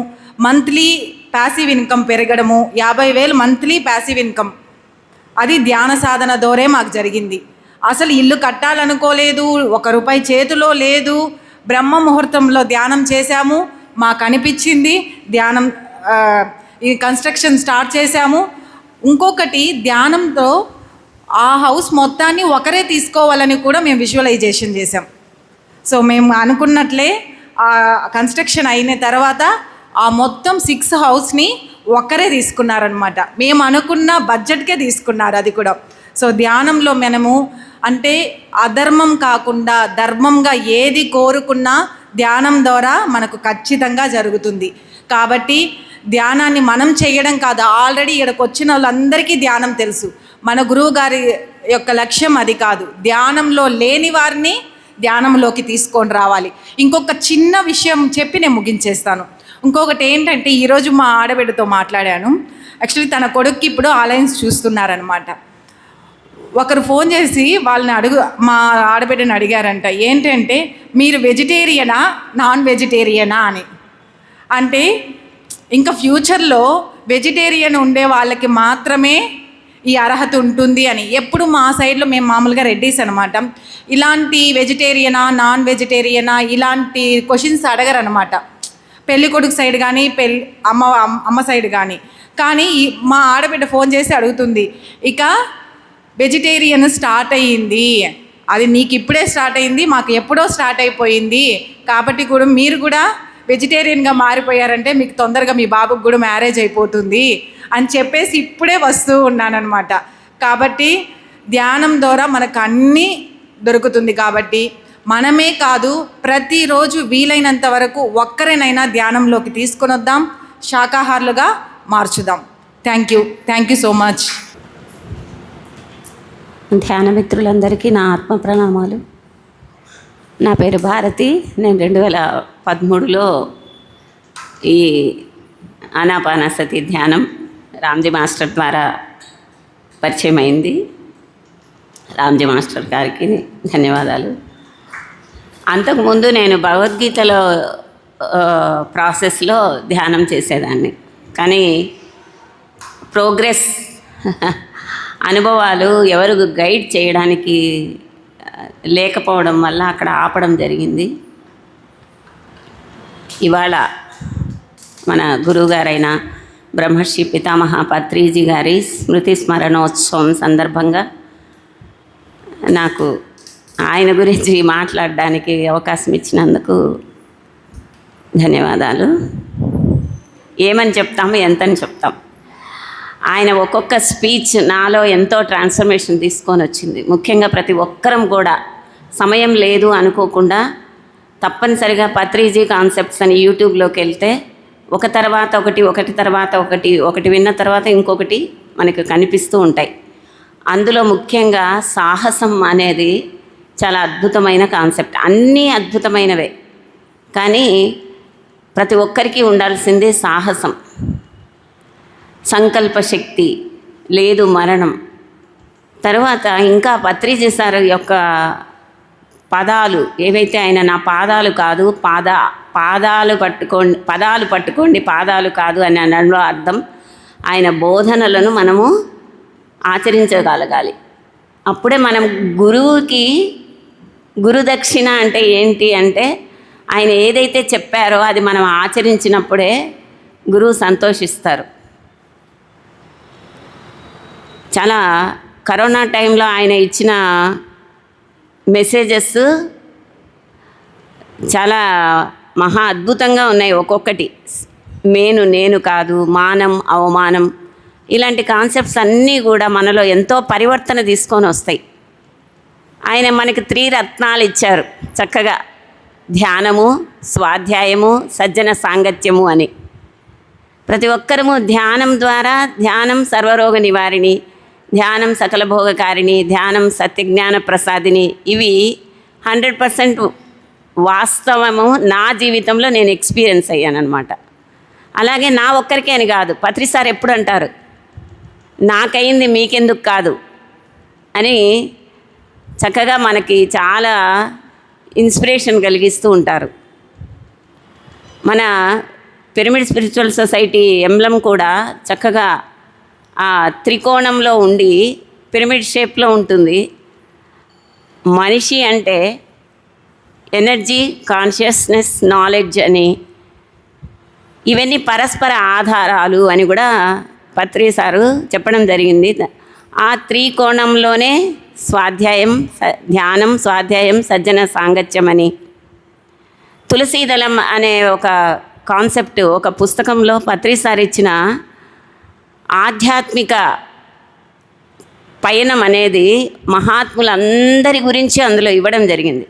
మంత్లీ ప్యాసివ్ ఇన్కమ్ పెరగడము, 50,000 మంత్లీ ప్యాసివ్ ఇన్కమ్, అది ధ్యాన సాధన దోరే మాకు జరిగింది. అసలు ఇల్లు కట్టాలనుకోలేదు, ₹1 చేతిలో లేదు. బ్రహ్మ ముహూర్తంలో ధ్యానం చేశాము, మాకు అనిపించింది ధ్యానం, ఈ కన్స్ట్రక్షన్ స్టార్ట్ చేశాము. ఇంకొకటి, ధ్యానంతో ఆ హౌస్ మొత్తాన్ని ఒకరే తీసుకోవాలని కూడా మేము విజువలైజేషన్ చేసాం. సో మేము అనుకున్నట్లే కన్స్ట్రక్షన్ అయిన తర్వాత ఆ మొత్తం 6 హౌస్ని ఒక్కరే తీసుకున్నారనమాట. మేము అనుకున్న బడ్జెట్కే తీసుకున్నారు అది కూడా. సో ధ్యానంలో మనము అంటే అధర్మం కాకుండా ధర్మంగా ఏది కోరుకున్నా ధ్యానం ద్వారా మనకు ఖచ్చితంగా జరుగుతుంది. కాబట్టి ధ్యానాన్ని మనం చేయడం కాదు, ఆల్రెడీ ఇక్కడికి వచ్చిన వాళ్ళందరికీ ధ్యానం తెలుసు. మన గురువు గారి యొక్క లక్ష్యం అది కాదు, ధ్యానంలో లేని వారిని ధ్యానంలోకి తీసుకొని రావాలి. ఇంకొక చిన్న విషయం చెప్పి నేను ముగించేస్తాను. ఇంకొకటి ఏంటంటే, ఈరోజు మా ఆడబిడ్డతో మాట్లాడాను. యాక్చువల్లీ తన కొడుక్కి ఇప్పుడు అలయన్స్ చూస్తున్నారనమాట. ఒకరు ఫోన్ చేసి వాళ్ళని మా ఆడబిడ్డని అడిగారంట, ఏంటంటే మీరు వెజిటేరియనా నాన్ వెజిటేరియనా అని. అంటే ఇంకా ఫ్యూచర్లో వెజిటేరియన్ ఉండే వాళ్ళకి మాత్రమే ఈ అర్హత ఉంటుంది అని. ఎప్పుడు మా సైడ్లో మేము మామూలుగా రెడ్డీస్ అనమాట, ఇలాంటి వెజిటేరియనా నాన్ వెజిటేరియనా ఇలాంటి క్వశ్చన్స్ అడగరనమాట, పెళ్ళి కొడుకు సైడ్ కానీ అమ్మ సైడ్ కానీ మా ఆడబిడ్డ ఫోన్ చేసి అడుగుతుంది, ఇక వెజిటేరియన్ స్టార్ట్ అయ్యింది, అది నీకు ఇప్పుడే స్టార్ట్ అయింది, మాకు ఎప్పుడో స్టార్ట్ అయిపోయింది, కాబట్టి కూడా మీరు కూడా వెజిటేరియన్గా మారిపోయారంటే మీకు తొందరగా మీ బాబుకి కూడా మ్యారేజ్ అయిపోతుంది అని చెప్పేసి ఇప్పుడే వస్తూ ఉన్నానన్నమాట. కాబట్టి ధ్యానం ద్వారా మనకు అన్నీ దొరుకుతుంది. కాబట్టి మనమే కాదు, ప్రతిరోజు వీలైనంత వరకు ఒక్కరినైనా ధ్యానంలోకి తీసుకొని వద్దాం, శాకాహారులుగా మార్చుదాం. Thank you so much. ధ్యాన మిత్రులందరికీ నా ఆత్మ ప్రణామాలు. నా పేరు భారతి. నేను 2013లో ఈ ఆనాపానసతి ధ్యానం రామ్జీ మాస్టర్ ద్వారా పరిచయం అయింది. రామ్జీ మాస్టర్ గారికి ధన్యవాదాలు. అంతకుముందు నేను భగవద్గీతలో ప్రాసెస్లో ధ్యానం చేసేదాన్ని, కానీ ప్రోగ్రెస్ అనుభవాలు ఎవరు గైడ్ చేయడానికి లేకపోవడం వల్ల అక్కడ ఆపడం జరిగింది. ఇవాళ మన గురువుగారైన బ్రహ్మర్షి పితామహ పత్రిజీ గారి స్మృతి స్మరణోత్సవం సందర్భంగా నాకు ఆయన గురించి మాట్లాడడానికి అవకాశం ఇచ్చినందుకు ధన్యవాదాలు. ఏమని చెప్తాము, ఎంతని చెప్తాం. ఆయన ఒక్కొక్క స్పీచ్ నాలో ఎంతో ట్రాన్స్ఫర్మేషన్ తీసుకొని వచ్చింది. ముఖ్యంగా ప్రతి ఒక్కరం కూడా సమయం లేదు అనుకోకుండా తప్పనిసరిగా పత్రిజీ కాన్సెప్ట్స్ అని యూట్యూబ్లోకి వెళ్తే ఒక తర్వాత ఒకటి విన్న తర్వాత ఇంకొకటి మనకు కనిపిస్తూ ఉంటాయి. అందులో ముఖ్యంగా సాహసం అనేది చాలా అద్భుతమైన కాన్సెప్ట్. అన్నీ అద్భుతమైనవే, కానీ ప్రతి ఒక్కరికి ఉండాల్సింది సాహసం, సంకల్ప శక్తి, లేదు మరణం. తర్వాత ఇంకా పత్రిజీ సార్ యొక్క పదాలు ఏవైతే, ఆయన నా పాదాలు కాదు పదాలు పట్టుకోండి పాదాలు కాదు అని అనడంలో అర్థం ఆయన బోధనలను మనము ఆచరించగలగాలి. అప్పుడే మనం గురువుకి గురుదక్షిణ అంటే ఏంటి అంటే, ఆయన ఏదైతే చెప్పారో అది మనం ఆచరించినప్పుడే గురువు సంతోషిస్తారు. చాలా కరోనా టైంలో ఆయన ఇచ్చిన మెసేజెస్ చాలా మహా అద్భుతంగా ఉన్నాయి. ఒక్కొక్కటి నేను కాదు, మానం అవమానం, ఇలాంటి కాన్సెప్ట్స్ అన్నీ కూడా మనలో ఎంతో పరివర్తన తీసుకొని వస్తాయి. ఆయన మనకి 3 రత్నాలు ఇచ్చారు చక్కగా, ధ్యానము, స్వాధ్యాయము, సజ్జన సాంగత్యము అని. ప్రతి ఒక్కరము ధ్యానం ద్వారా, ధ్యానం సర్వరోగ నివారిణి, ధ్యానం సకల భోగకారిణి, ధ్యానం సత్యజ్ఞాన ప్రసాదిని, ఇవి 100% వాస్తవము. నా జీవితంలో నేను ఎక్స్పీరియన్స్ అయ్యాను అనమాట. అలాగే నా ఒక్కరికే అని కాదు, పత్రిసార్ ఎప్పుడు అంటారు, నాకయింది మీకెందుకు కాదు అని చక్కగా మనకి చాలా ఇన్స్పిరేషన్ కలిగిస్తూ ఉంటారు. మన పిరమిడ్ స్పిరిచువల్ సొసైటీ ఎంబ్లం కూడా చక్కగా ఆ త్రికోణంలో ఉండి పిరమిడ్ షేప్లో ఉంటుంది. మనిషి అంటే ఎనర్జీ, కాన్షియస్నెస్, నాలెడ్జ్ అని, ఇవన్నీ పరస్పర ఆధారాలు అని కూడా పత్రి సారు చెప్పడం జరిగింది. ఆ త్రికోణంలోనే స్వాధ్యాయం, ధ్యానం, స్వాధ్యాయం, సజ్జన సాంగత్యం అని. తులసీదళం అనే ఒక కాన్సెప్ట్ ఒక పుస్తకంలో పత్రిసారి ఇచ్చిన ఆధ్యాత్మిక పయనం అనేది మహాత్ములందరి గురించి అందులో ఇవ్వడం జరిగింది.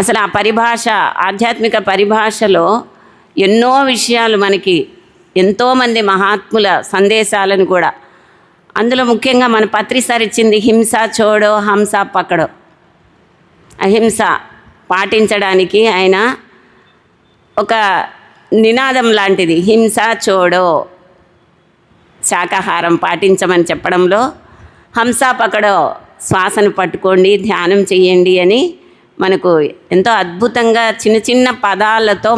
అసలు ఆ పరిభాష, ఆధ్యాత్మిక పరిభాషలో ఎన్నో విషయాలు మనకి, ఎంతోమంది మహాత్ముల సందేశాలను కూడా, అందులో ముఖ్యంగా మన పత్రిసారి ఇచ్చింది హింస చోడో హంస పకడో, అహింస పాటించడానికి ఆయన ఒక నినాదం లాంటిది. హింస చోడో, శాకాహారం పాటించమని చెప్పడంలో, హంస పకడో, శ్వాసను పట్టుకోండి, ధ్యానం చేయండి అని మనకు ఎంతో అద్భుతంగా చిన్న చిన్న పదాలతో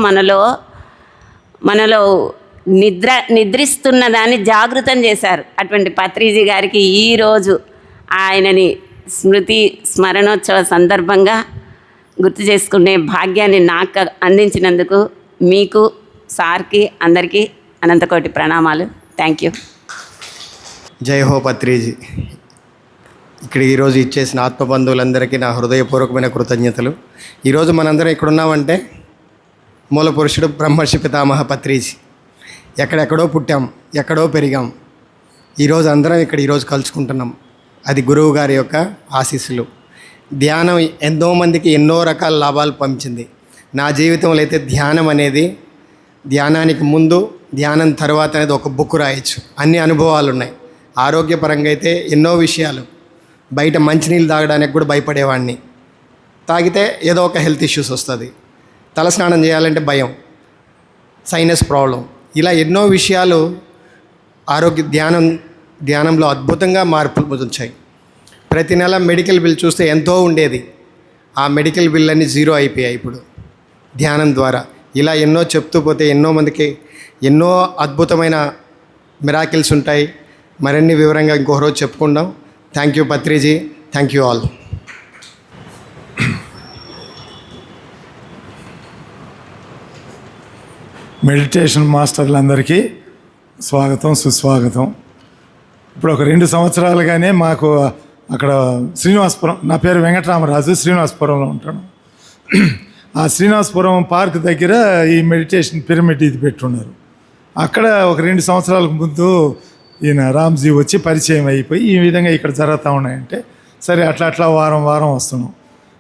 మనలో నిద్రిస్తున్న దాన్ని జాగృతం చేశారు. అటువంటి పత్రిజీ గారికి ఈరోజు ఆయనని స్మరణోత్సవ సందర్భంగా గుర్తు చేసుకునే భాగ్యాన్ని నాకు అందించినందుకు మీకు, సార్కి, అందరికీ అనంతకోటి ప్రణామాలు. Thank you. జై హో పత్రిజీ. ఇక్కడ ఈరోజు ఇచ్చేసిన ఆత్మబంధువులందరికీ నా హృదయపూర్వకమైన కృతజ్ఞతలు. ఈరోజు మనందరం ఇక్కడ ఉన్నామంటే మూల పురుషుడు బ్రహ్మర్షి పితామహ పత్రిజీ. ఎక్కడెక్కడో పుట్టాం, ఎక్కడో పెరిగాం, ఈరోజు అందరం ఇక్కడ ఈరోజు కలుసుకుంటున్నాం. అది గురువు గారి యొక్క ఆశీస్సులు. ధ్యానం ఎంతో మందికి ఎన్నో రకాల లాభాలు పంపించింది. నా జీవితంలో అయితే ధ్యానం అనేది, ధ్యానానికి ముందు, ధ్యానం తర్వాత అనేది ఒక బుక్ రాయొచ్చు. అన్ని అనుభవాలు ఉన్నాయి. ఆరోగ్యపరంగా అయితే ఎన్నో విషయాలు. బయట మంచినీళ్ళు తాగడానికి కూడా భయపడేవాడిని. తాగితే ఏదో ఒక హెల్త్ ఇష్యూస్ వస్తుంది. తలస్నానం చేయాలంటే భయం, సైనస్ ప్రాబ్లం, ఇలా ఎన్నో విషయాలు ధ్యానంలో అద్భుతంగా మార్పులు వచ్చాయి. ప్రతి నెల మెడికల్ బిల్ చూస్తే ఎంతో ఉండేది, ఆ మెడికల్ బిల్ అన్నీ జీరో అయిపోయాయి ఇప్పుడు ధ్యానం ద్వారా. ఇలా ఎన్నో చెప్తూ పోతే ఎన్నో మందికి ఎన్నో అద్భుతమైన మిరాకిల్స్ ఉంటాయి. మరిన్ని వివరంగా ఇంకొక రోజు చెప్పుకుందాం. Thank you Patriji. Thank you all. Meditation మాస్టర్లందరికీ స్వాగతం, సుస్వాగతం. ఇప్పుడు ఒక 2 సంవత్సరాలుగానే మాకు అక్కడ శ్రీనివాసపురం, నా పేరు వెంకటరామరాజు, శ్రీనివాసపురంలో ఉంటాను. ఆ శ్రీనివాసపురం పార్క్ దగ్గర ఈ మెడిటేషన్ పిరమిడ్ ఇది పెట్టున్నారు. అక్కడ ఒక 2 సంవత్సరాలకు ముందు ఈయన రామ్జీ వచ్చి పరిచయం అయిపోయి ఈ విధంగా ఇక్కడ జరుగుతూ ఉన్నాయంటే సరే అట్లా వారం వస్తున్నాం.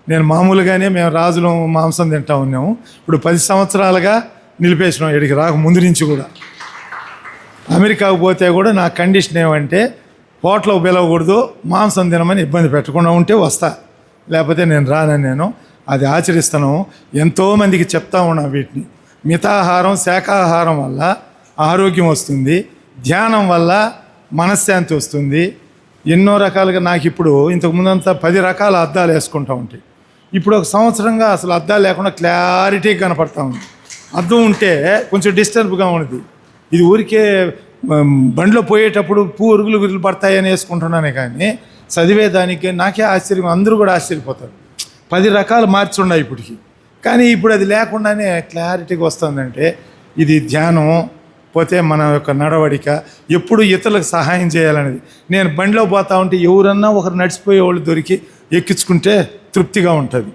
నేను మామూలుగానే మేము రాజులు మాంసం తింటా ఉన్నాము. ఇప్పుడు 10 సంవత్సరాలుగా నిలిపేసినాం. ఇక్కడికి రాక ముందు నుంచి కూడా అమెరికాకు పోతే కూడా నా కండిషన్ ఏమంటే హోటల్కి పిలవకూడదు, మాంసం తినమని ఇబ్బంది పెట్టకుండా ఉంటే వస్తా, లేకపోతే నేను రానని నేను అది ఆచరిస్తాను. ఎంతోమందికి చెప్తా ఉన్నాను వీటిని. మితాహారం, శాకాహారం వల్ల ఆరోగ్యం వస్తుంది, ధ్యానం వల్ల మనశ్శాంతి వస్తుంది. ఎన్నో రకాలుగా నాకు ఇప్పుడు ఇంతకుముందంతా 10 రకాల అద్దాలు వేసుకుంటూ ఉంటాయి. ఇప్పుడు ఒక సంవత్సరంగా అసలు అద్దాలు లేకుండా క్లారిటీగా కనపడతా ఉంది. అద్దం ఉంటే కొంచెం డిస్టర్బ్గా ఉన్నది. ఇది ఊరికే బండిలో పోయేటప్పుడు పురుగులు పడతాయని వేసుకుంటున్నానే కానీ చదివేదానికి నాకే ఆశ్చర్యం, అందరూ కూడా ఆశ్చర్యపోతారు. 10 రకాలు మార్చి ఉన్నాయి ఇప్పటికి. కానీ ఇప్పుడు అది లేకుండానే క్లారిటీగా వస్తుందంటే ఇది ధ్యానం. పోతే మన యొక్క నడవడిక, ఎప్పుడు ఇతరులకు సహాయం చేయాలనేది. నేను బండిలో పోతా ఉంటే ఎవరన్నా ఒకరు నడిచిపోయే వాళ్ళు దొరికి ఎక్కించుకుంటే తృప్తిగా ఉంటుంది.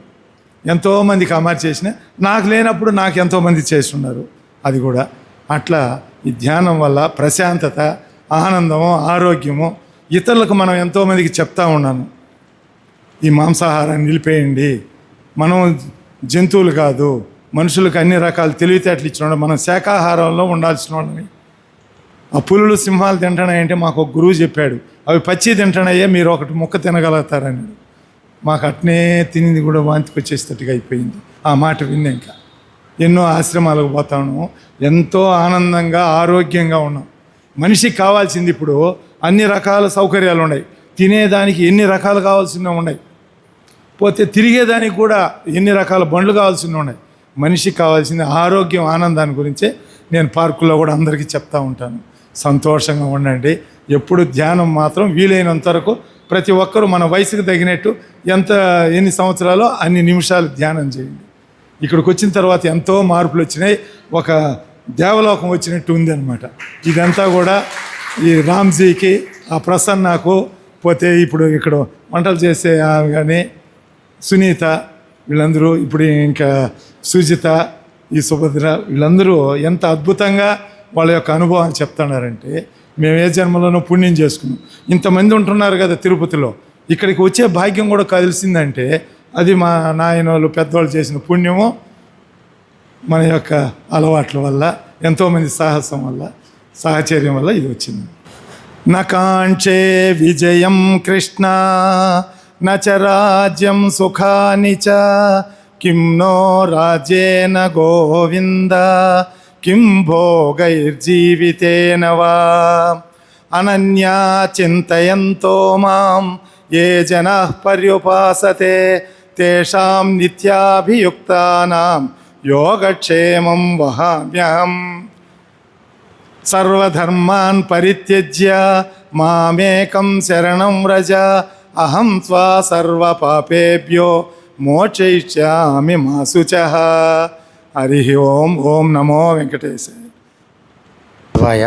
ఎంతోమందికి అమరు చేసిన, నాకు లేనప్పుడు నాకు ఎంతోమంది చేస్తున్నారు. అది కూడా అట్లా ఈ ధ్యానం వల్ల ప్రశాంతత, ఆనందము, ఆరోగ్యము, ఇతరులకు మనం ఎంతోమందికి చెప్తా ఉన్నాను. ఈ మాంసాహారాన్ని నిలిపేయండి, మనం జంతువులు కాదు, మనుషులకు అన్ని రకాల తెలివితేటలు ఇచ్చిన మనం శాకాహారంలో ఉండాల్సిన వాళ్ళని. ఆ పులులు, సింహాలు తింటున్నాయంటే మాకు ఒక గురువు చెప్పాడు, అవి పచ్చి తింటున్నాయే, మీరు ఒకటి ముక్క తినగలుగుతారని. మాకు అట్నే తినింది కూడా వాంతికి వచ్చేటట్టుగా అయిపోయింది ఆ మాట విన్నాక. ఎన్నో ఆశ్రమాలకు పోతాము, ఎంతో ఆనందంగా ఆరోగ్యంగా ఉన్నాం. మనిషికి కావాల్సింది ఇప్పుడు అన్ని రకాల సౌకర్యాలు ఉన్నాయి, తినేదానికి ఎన్ని రకాలు కావాల్సినవి ఉన్నాయి, పోతే తిరిగేదానికి కూడా ఎన్ని రకాల బండ్లు కావాల్సినవి ఉన్నాయి. మనిషికి కావాల్సింది ఆరోగ్యం, ఆనందాన్ని గురించే నేను పార్కుల్లో కూడా అందరికీ చెప్తా ఉంటాను. సంతోషంగా ఉండండి. ఎప్పుడు ధ్యానం మాత్రం వీలైనంత వరకు ప్రతి ఒక్కరూ మన వయసుకు తగినట్టు ఎన్ని సంవత్సరాలో అన్ని నిమిషాలు ధ్యానం చేయండి. ఇక్కడికి వచ్చిన తర్వాత ఎంతో మార్పులు వచ్చినాయి. ఒక దేవలోకం వచ్చినట్టు ఉంది అనమాట. ఇదంతా కూడా ఈ రామ్జీకి, ఆ ప్రసన్నకు, పోతే ఇప్పుడు ఇక్కడ వంటలు చేసే కానీ సునీత, వీళ్ళందరూ, ఇప్పుడు ఇంకా సుజిత, ఈ సుభద్ర వీళ్ళందరూ ఎంత అద్భుతంగా వాళ్ళ యొక్క అనుభవాన్ని చెప్తున్నారంటే, మేము ఏ జన్మలోనూ పుణ్యం చేసుకున్నాం. ఇంతమంది ఉంటున్నారు కదా తిరుపతిలో, ఇక్కడికి వచ్చే భాగ్యం కూడా కలిసిందంటే అది మా నాయనోళ్ళు పెద్దవాళ్ళు చేసిన పుణ్యము, మన యొక్క అలవాట్ల వల్ల, ఎంతోమంది సాహసం వల్ల, సాహచర్యం వల్ల ఇది వచ్చింది. నకాంక్షే విజయం కృష్ణ నచ రాజ్యం సుఖాని చ కిం నో రాజ్యేన గోవింద కిం భోగైర్జీవితేన వా అనన్యా చింతయంతో మాం ఏ జనాః పర్యుపాసతే తేషాం నిత్యాభియుక్తానాం యోగక్షేమం వహామ్యహం. సర్వధర్మాన్ పరిత్యజ్య మామేకం శరణం వ్రజ అహం త్వా సర్వపాపేభ్యో మోక్షయిష్యామి మా శుచః. హరి ఓం. ఓం నమో వెంకటేశాయ. శివాయ.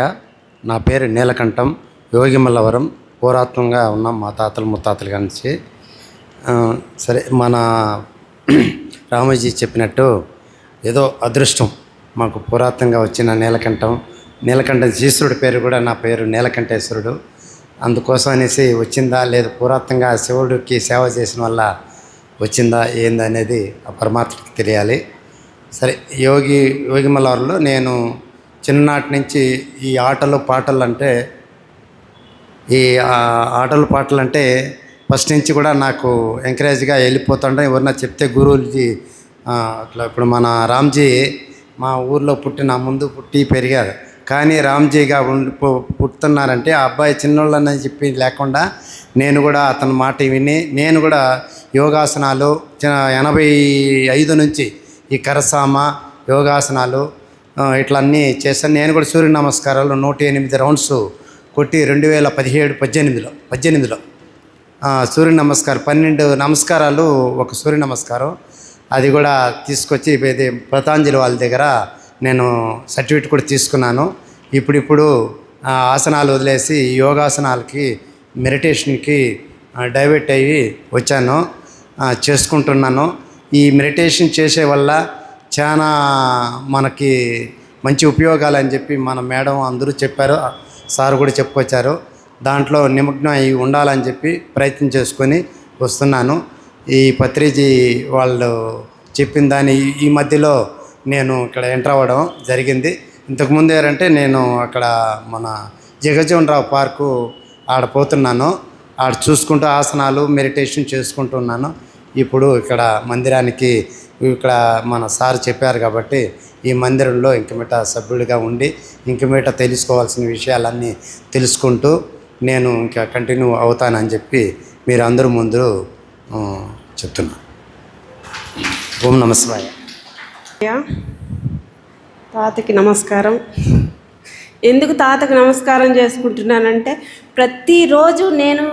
నా పేరు నీలకంఠం, యోగిమల్లవరం. పూర్వాత్మంగా ఉన్నాం మా తాతలు ముత్తాతలు నుంచి. సరే, మన రామోజీ చెప్పినట్టు ఏదో అదృష్టం మాకు పురాతనంగా వచ్చిన నీలకంఠ శీశ్వరుడి పేరు కూడా నా పేరు నీలకంఠేశ్వరుడు. అందుకోసం అనేసి వచ్చిందా లేదు పురాతనంగా శివుడికి సేవ చేసిన వల్ల వచ్చిందా ఏందనేది ఆ పరమాత్మకి తెలియాలి. సరే, యోగిమల్లవరంలో నేను చిన్ననాటి నుంచి ఈ ఆటలు పాటలు అంటే ఫస్ట్ నుంచి కూడా నాకు ఎంకరేజ్గా వెళ్ళిపోతుంటే ఎవరన్నా చెప్తే గురువులకి అట్లా. ఇప్పుడు మన రామ్జీ మా ఊర్లో ముందు పుట్టి పెరిగారు, కానీ రామ్జీగా పుడుతున్నారంటే ఆ అబ్బాయి చిన్నోళ్ళని చెప్పి లేకుండా నేను కూడా అతని మాట విని నేను కూడా యోగాసనాలు 85 నుంచి ఈ కరసామ యోగాసనాలు ఇట్లా అన్నీ చేశాను. నేను కూడా సూర్య నమస్కారాలు 108 రౌండ్స్ కొట్టి 2017-18లో సూర్య నమస్కారం 12 నమస్కారాలు ఒక సూర్య నమస్కారం అది కూడా తీసుకొచ్చి ఇది పతంజలి వాళ్ళ దగ్గర నేను సర్టిఫికేట్ కూడా తీసుకున్నాను. ఇప్పుడు ఆసనాలు వదిలేసి యోగాసనాలకి మెడిటేషన్కి డైవర్ట్ అయ్యి వచ్చాను, చేసుకుంటున్నాను. ఈ మెడిటేషన్ చేసే వల్ల చాలా మనకి మంచి ఉపయోగాలు అని చెప్పి మన మేడం అందరూ చెప్పారు, సార్ కూడా చెప్పుకొచ్చారు. దాంట్లో నిమగ్నం అయి ఉండాలని చెప్పి ప్రయత్నం చేసుకొని వస్తున్నాను. ఈ పత్రిజీ వాళ్ళు చెప్పిన దాని ఈ మధ్యలో నేను ఇక్కడ ఎంటర్ అవ్వడం జరిగింది. ఇంతకుముందు ఏంటంటే నేను అక్కడ మన జగజ్జీవన్ పార్కు ఆడ పోతున్నాను, ఆడ చూసుకుంటూ ఆసనాలు మెడిటేషన్ చేసుకుంటున్నాను. ఇప్పుడు ఇక్కడ మందిరానికి ఇక్కడ మన సార్ చెప్పారు కాబట్టి ఈ మందిరంలో ఇంకమిట సభ్యుడిగా ఉండి ఇంకమిట తెలుసుకోవాల్సిన విషయాలన్నీ తెలుసుకుంటూ నేను ఇంకా కంటిన్యూ అవుతానని చెప్పి మీరు అందరూ ముందు చెప్తున్నాను. ఓం నమః శివాయ. తాతకి నమస్కారం. ఎందుకు తాతకి నమస్కారం చేసుకుంటున్నానంటే ప్రతిరోజు నేను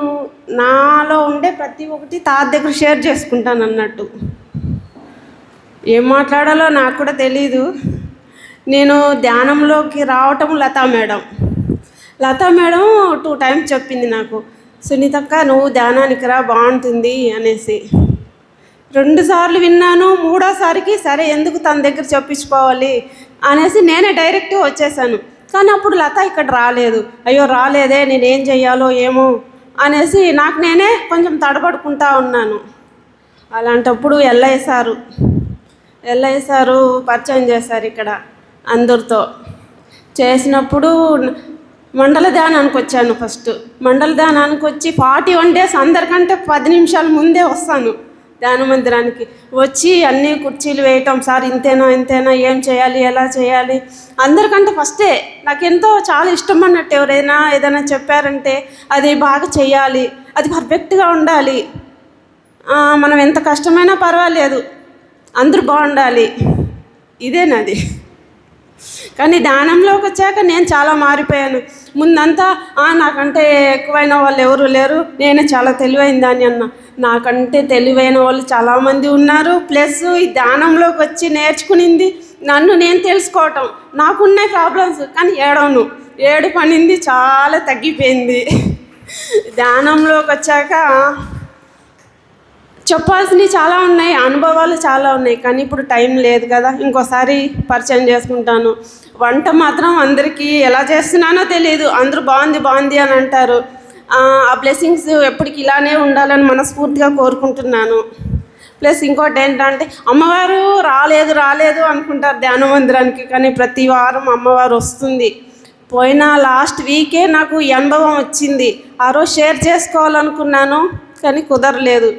నాలో ఉండే ప్రతి ఒక్కటి తాత దగ్గర షేర్ చేసుకుంటాను అన్నట్టు. ఏం మాట్లాడాలో నాకు కూడా తెలీదు. నేను ధ్యానంలోకి రావటం లతా మేడం 2 టైమ్స్ చెప్పింది నాకు, సునీతక్క నువ్వు ధ్యానానికి రా బాగుంటుంది అనేసి. 2 సార్లు విన్నాను. 3వసారికి సరే ఎందుకు తన దగ్గర చెప్పించుకోవాలి అనేసి నేనే డైరెక్ట్గా వచ్చేసాను. కానీ అప్పుడు లత ఇక్కడ రాలేదు. అయ్యో రాలేదే, నేనేం చెయ్యాలో ఏమో అనేసి నాకు నేనే కొంచెం తడబడుకుంటా ఉన్నాను. అలాంటప్పుడు ఎల్లయ్య సారు పరిచయం చేశారు ఇక్కడ అందరితో. చేసినప్పుడు మండల ధ్యానానికి వచ్చాను. ఫస్ట్ మండల ధ్యానానికి వచ్చి 41 days అందరికంటే 10 నిమిషాల ముందే వస్తాను ధ్యాన మందిరానికి. వచ్చి అన్నీ కుర్చీలు వేయటం, సార్ ఇంతేనా ఏం చేయాలి ఎలా చేయాలి అందరికంటే ఫస్టే నాకెంతో చాలా ఇష్టం అన్నట్టు. ఎవరైనా ఏదైనా చెప్పారంటే అది బాగా చేయాలి, అది పర్ఫెక్ట్గా ఉండాలి, మనం ఎంత కష్టమైనా పర్వాలేదు అందరూ బాగుండాలి, ఇదే నాది. కానీ ధ్యానంలోకి వచ్చాక నేను చాలా మారిపోయాను. ముందంతా నాకంటే ఎక్కువైన వాళ్ళు ఎవరు లేరు, నేనే చాలా తెలివైన దాన్ని అన్న. నాకంటే తెలివైన వాళ్ళు చాలామంది ఉన్నారు. ప్లస్ ఈ ధ్యానంలోకి వచ్చి నేర్చుకునింది నన్ను నేను తెలుసుకోవటం. నాకున్న ప్రాబ్లమ్స్ కానీ ఏడుపు అనేది చాలా తగ్గిపోయింది. ధ్యానంలోకి వచ్చాక చెప్పాల్సినవి చాలా ఉన్నాయి, అనుభవాలు చాలా ఉన్నాయి, కానీ ఇప్పుడు టైం లేదు కదా. ఇంకోసారి పరిచయం చేసుకుంటాను. వంట మాత్రం అందరికీ ఎలా చేస్తున్నానో తెలియదు, అందరూ బాగుంది బాగుంది అని అంటారు. ఆ బ్లెస్సింగ్స్ ఎప్పటికి ఇలానే ఉండాలని మనస్ఫూర్తిగా కోరుకుంటున్నాను. ప్లస్ ఇంకోటి ఏంటంటే అమ్మవారు రాలేదు అనుకుంటారు ధ్యాన మందిరానికి, కానీ ప్రతి వారం అమ్మవారు వస్తుంది. పోయిన లాస్ట్ వీకే నాకు ఈ అనుభవం వచ్చింది. ఆ రోజు షేర్ చేసుకోవాలనుకున్నాను కానీ కుదరలేదు.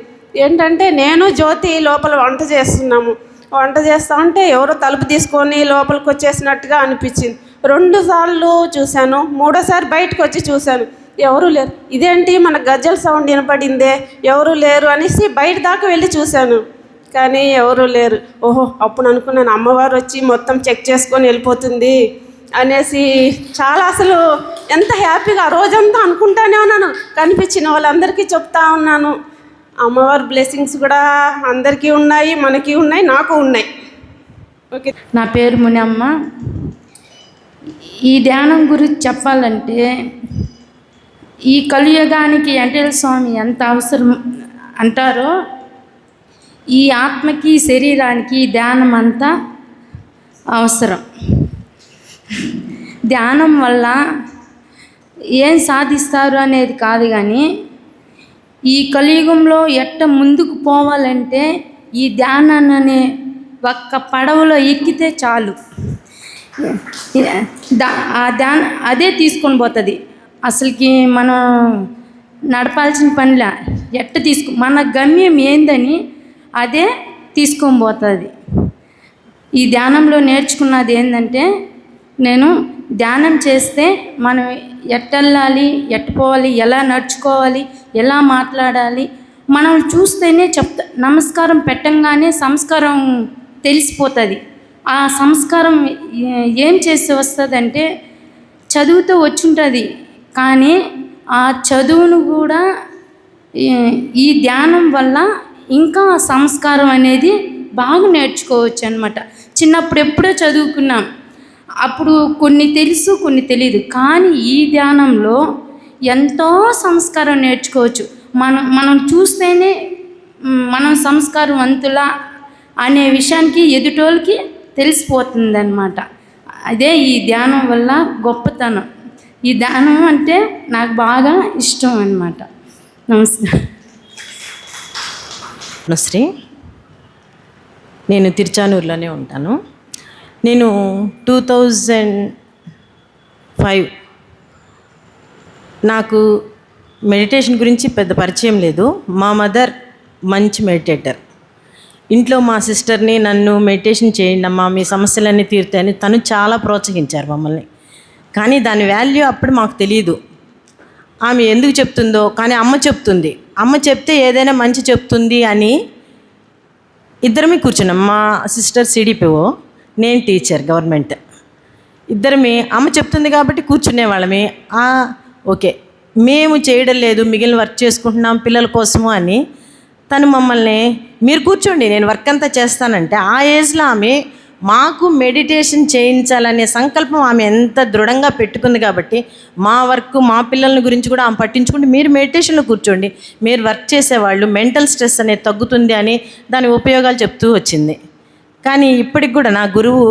ఏంటంటే నేను జ్యోతి లోపల వంట చేస్తున్నాము. వంట చేస్తూ ఉంటే ఎవరో తలుపు తీసుకొని లోపలికి వచ్చేసినట్టుగా అనిపించింది. 2 సార్లు చూశాను, 3ఓసారి బయటకు వచ్చి చూశాను, ఎవరూ లేరు. ఇదేంటి మన గజ్జల సౌండ్ వినపడిందే, ఎవరూ లేరు అనేసి బయట దాకా వెళ్ళి చూశాను, కానీ ఎవరూ లేరు. ఓహో, అప్పుడు అనుకున్నాను అమ్మవారు వచ్చి మొత్తం చెక్ చేసుకొని వెళ్ళిపోతుంది అనేసి. చాలా అసలు ఎంత హ్యాపీగా ఆ రోజంతా అనుకుంటానే ఉన్నాను. కనిపించిన వాళ్ళందరికీ చెప్తా ఉన్నాను. అమ్మవారి బ్లెస్సింగ్స్ కూడా అందరికీ ఉన్నాయి, మనకి ఉన్నాయి, నాకు ఉన్నాయి. ఓకే. నా పేరు మునమ్మ. ఈ ధ్యానం గురించి చెప్పాలంటే ఈ కలియుగానికి వెంకటేశ్వర స్వామి ఎంత అవసరం అంటారో, ఈ ఆత్మకి శరీరానికి ధ్యానం అంతా అవసరం. ధ్యానం వల్ల ఏం సాధిస్తారు అనేది కాదు, కానీ ఈ కలియుగంలో ఎట్ట ముందుకు పోవాలంటే ఈ ధ్యానాన్ని అనే ఒక్క పడవలో ఎక్కితే చాలు, అదే తీసుకొని పోతుంది. అసలుకి మనం నడపాల్సిన పనిలా మన గమ్యం ఏందని అదే తీసుకొని పోతుంది. ఈ ధ్యానంలో నేర్చుకున్నది ఏంటంటే, నేను ధ్యానం చేస్తే మనం ఎట్టెళ్ళాలి, ఎట్టుపోవాలి, ఎలా నడుచుకోవాలి, ఎలా మాట్లాడాలి, మనం చూస్తేనే నమస్కారం పెట్టంగానే సంస్కారం తెలిసిపోతుంది. ఆ సంస్కారం ఏం చేసి వస్తుందంటే చదువుతో వచ్చుంటుంది, కానీ ఆ చదువును కూడా ఈ ధ్యానం వల్ల ఇంకా సంస్కారం అనేది బాగా నేర్చుకోవచ్చు అన్నమాట. చిన్నప్పుడు ఎప్పుడో చదువుకున్నాం, అప్పుడు కొన్ని తెలుసు కొన్ని తెలియదు, కానీ ఈ ధ్యానంలో ఎంతో సంస్కారం నేర్చుకోవచ్చు. మనం చూస్తేనే మనం సంస్కారవంతులా అనే విషయానికి ఎదుటోళ్ళకి తెలిసిపోతుంది అన్నమాట. అదే ఈ ధ్యానం వల్ల గొప్పతనం. ఈ ధ్యానం అంటే నాకు బాగా ఇష్టం అన్నమాట. నమస్కారం. శ్రీ, నేను తిరుచానూరులోనే ఉంటాను. నేను 2005 నాకు మెడిటేషన్ గురించి పెద్ద పరిచయం లేదు. మా మదర్ మంచి మెడిటేటర్. ఇంట్లో మా సిస్టర్ని నన్ను మెడిటేషన్ చేయండి అమ్మా, మీ సమస్యలన్నీ తీరుతాయని తను చాలా ప్రోత్సహించారు మమ్మల్ని. కానీ దాని వాల్యూ అప్పుడు మాకు తెలియదు. ఆమె ఎందుకు చెప్తుందో, కానీ అమ్మ చెప్తుంది, అమ్మ చెప్తే ఏదైనా మంచి చెప్తుంది అని ఇద్దరమే కూర్చున్నాం. మా సిస్టర్ సిడిపిఓ, నేను టీచర్ గవర్నమెంట్. ఇద్దరమే అమ్మ చెప్తుంది కాబట్టి కూర్చునేవాళ్ళమే. ఓకే, మేము చేయడం లేదు, మిగిలిన వర్క్ చేసుకుంటున్నాం పిల్లల కోసము అని. తను మమ్మల్ని మీరు కూర్చోండి నేను వర్క్ అంతా చేస్తానంటే, ఆ ఏజ్లో ఆమె మాకు మెడిటేషన్ చేయించాలనే సంకల్పం ఆమె ఎంత దృఢంగా పెట్టుకుంది కాబట్టి మా వర్క్ మా పిల్లల గురించి కూడా ఆమె పట్టించుకుంటే మీరు మెడిటేషన్లో కూర్చోండి, మీరు వర్క్ చేసేవాళ్ళు మెంటల్ స్ట్రెస్ అనేది తగ్గుతుంది అని దాని ఉపయోగాలు చెప్తూ వచ్చింది. కానీ ఇప్పటికి కూడా నా గురువు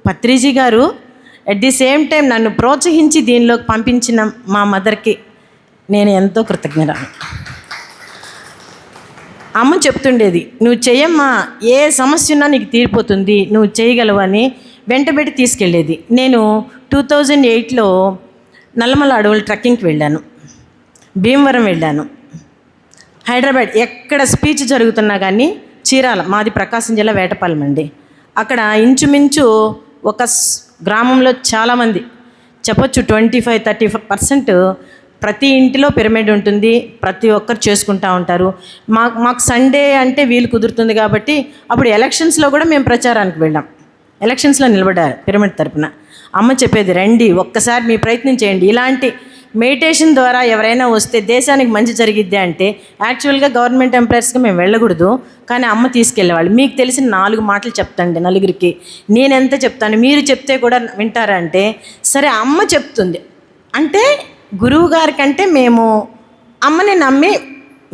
పత్రిజీ గారు అట్ ది సేమ్ టైం నన్ను ప్రోత్సహించి దీనిలోకి పంపించిన మా మదర్కి నేను ఎంతో కృతజ్ఞతను. అమ్మ చెప్తుండేది, నువ్వు చెయ్యమ్మా, ఏ సమస్య ఉన్నా నీకు తీరిపోతుంది, నువ్వు చేయగలవు అని వెంటబెట్టి తీసుకెళ్ళేది. నేను 2008లో నల్లమల అడవులు ట్రెక్కింగ్కి వెళ్ళాను, భీమవరం వెళ్ళాను, హైదరాబాద్ ఎక్కడ స్పీచ్ జరుగుతున్నా కానీ చీరాల, మాది ప్రకాశం జిల్లా వేటపాలెం అండి, అక్కడ ఇంచుమించు ఒక గ్రామంలో చాలామంది చెప్పొచ్చు 25-30% ప్రతి ఇంటిలో పిరమిడ్ ఉంటుంది, ప్రతి ఒక్కరు చేసుకుంటూ ఉంటారు. మాకు సండే అంటే వీలు కుదురుతుంది కాబట్టి అప్పుడు ఎలక్షన్స్లో కూడా మేము ప్రచారానికి వెళ్ళాం, ఎలక్షన్స్లో నిలబడ్డారు పిరమిడ్ తరపున. అమ్మ చెప్పేది, రండి ఒక్కసారి మీ ప్రయత్నం చేయండి, ఇలాంటి మెడిటేషన్ ద్వారా ఎవరైనా వస్తే దేశానికి మంచి జరిగిద్ది అంటే. యాక్చువల్గా గవర్నమెంట్ ఎంప్లాయర్స్గా మేము వెళ్ళకూడదు, కానీ అమ్మ తీసుకెళ్ళేవాళ్ళు. మీకు తెలిసిన 4 మాటలు చెప్తాండి నలుగురికి, నేను ఎంత చెప్తాను మీరు చెప్తే కూడా వింటారంటే, సరే అమ్మ చెప్తుంది అంటే గురువు గారి కంటే మేము అమ్మని నమ్మి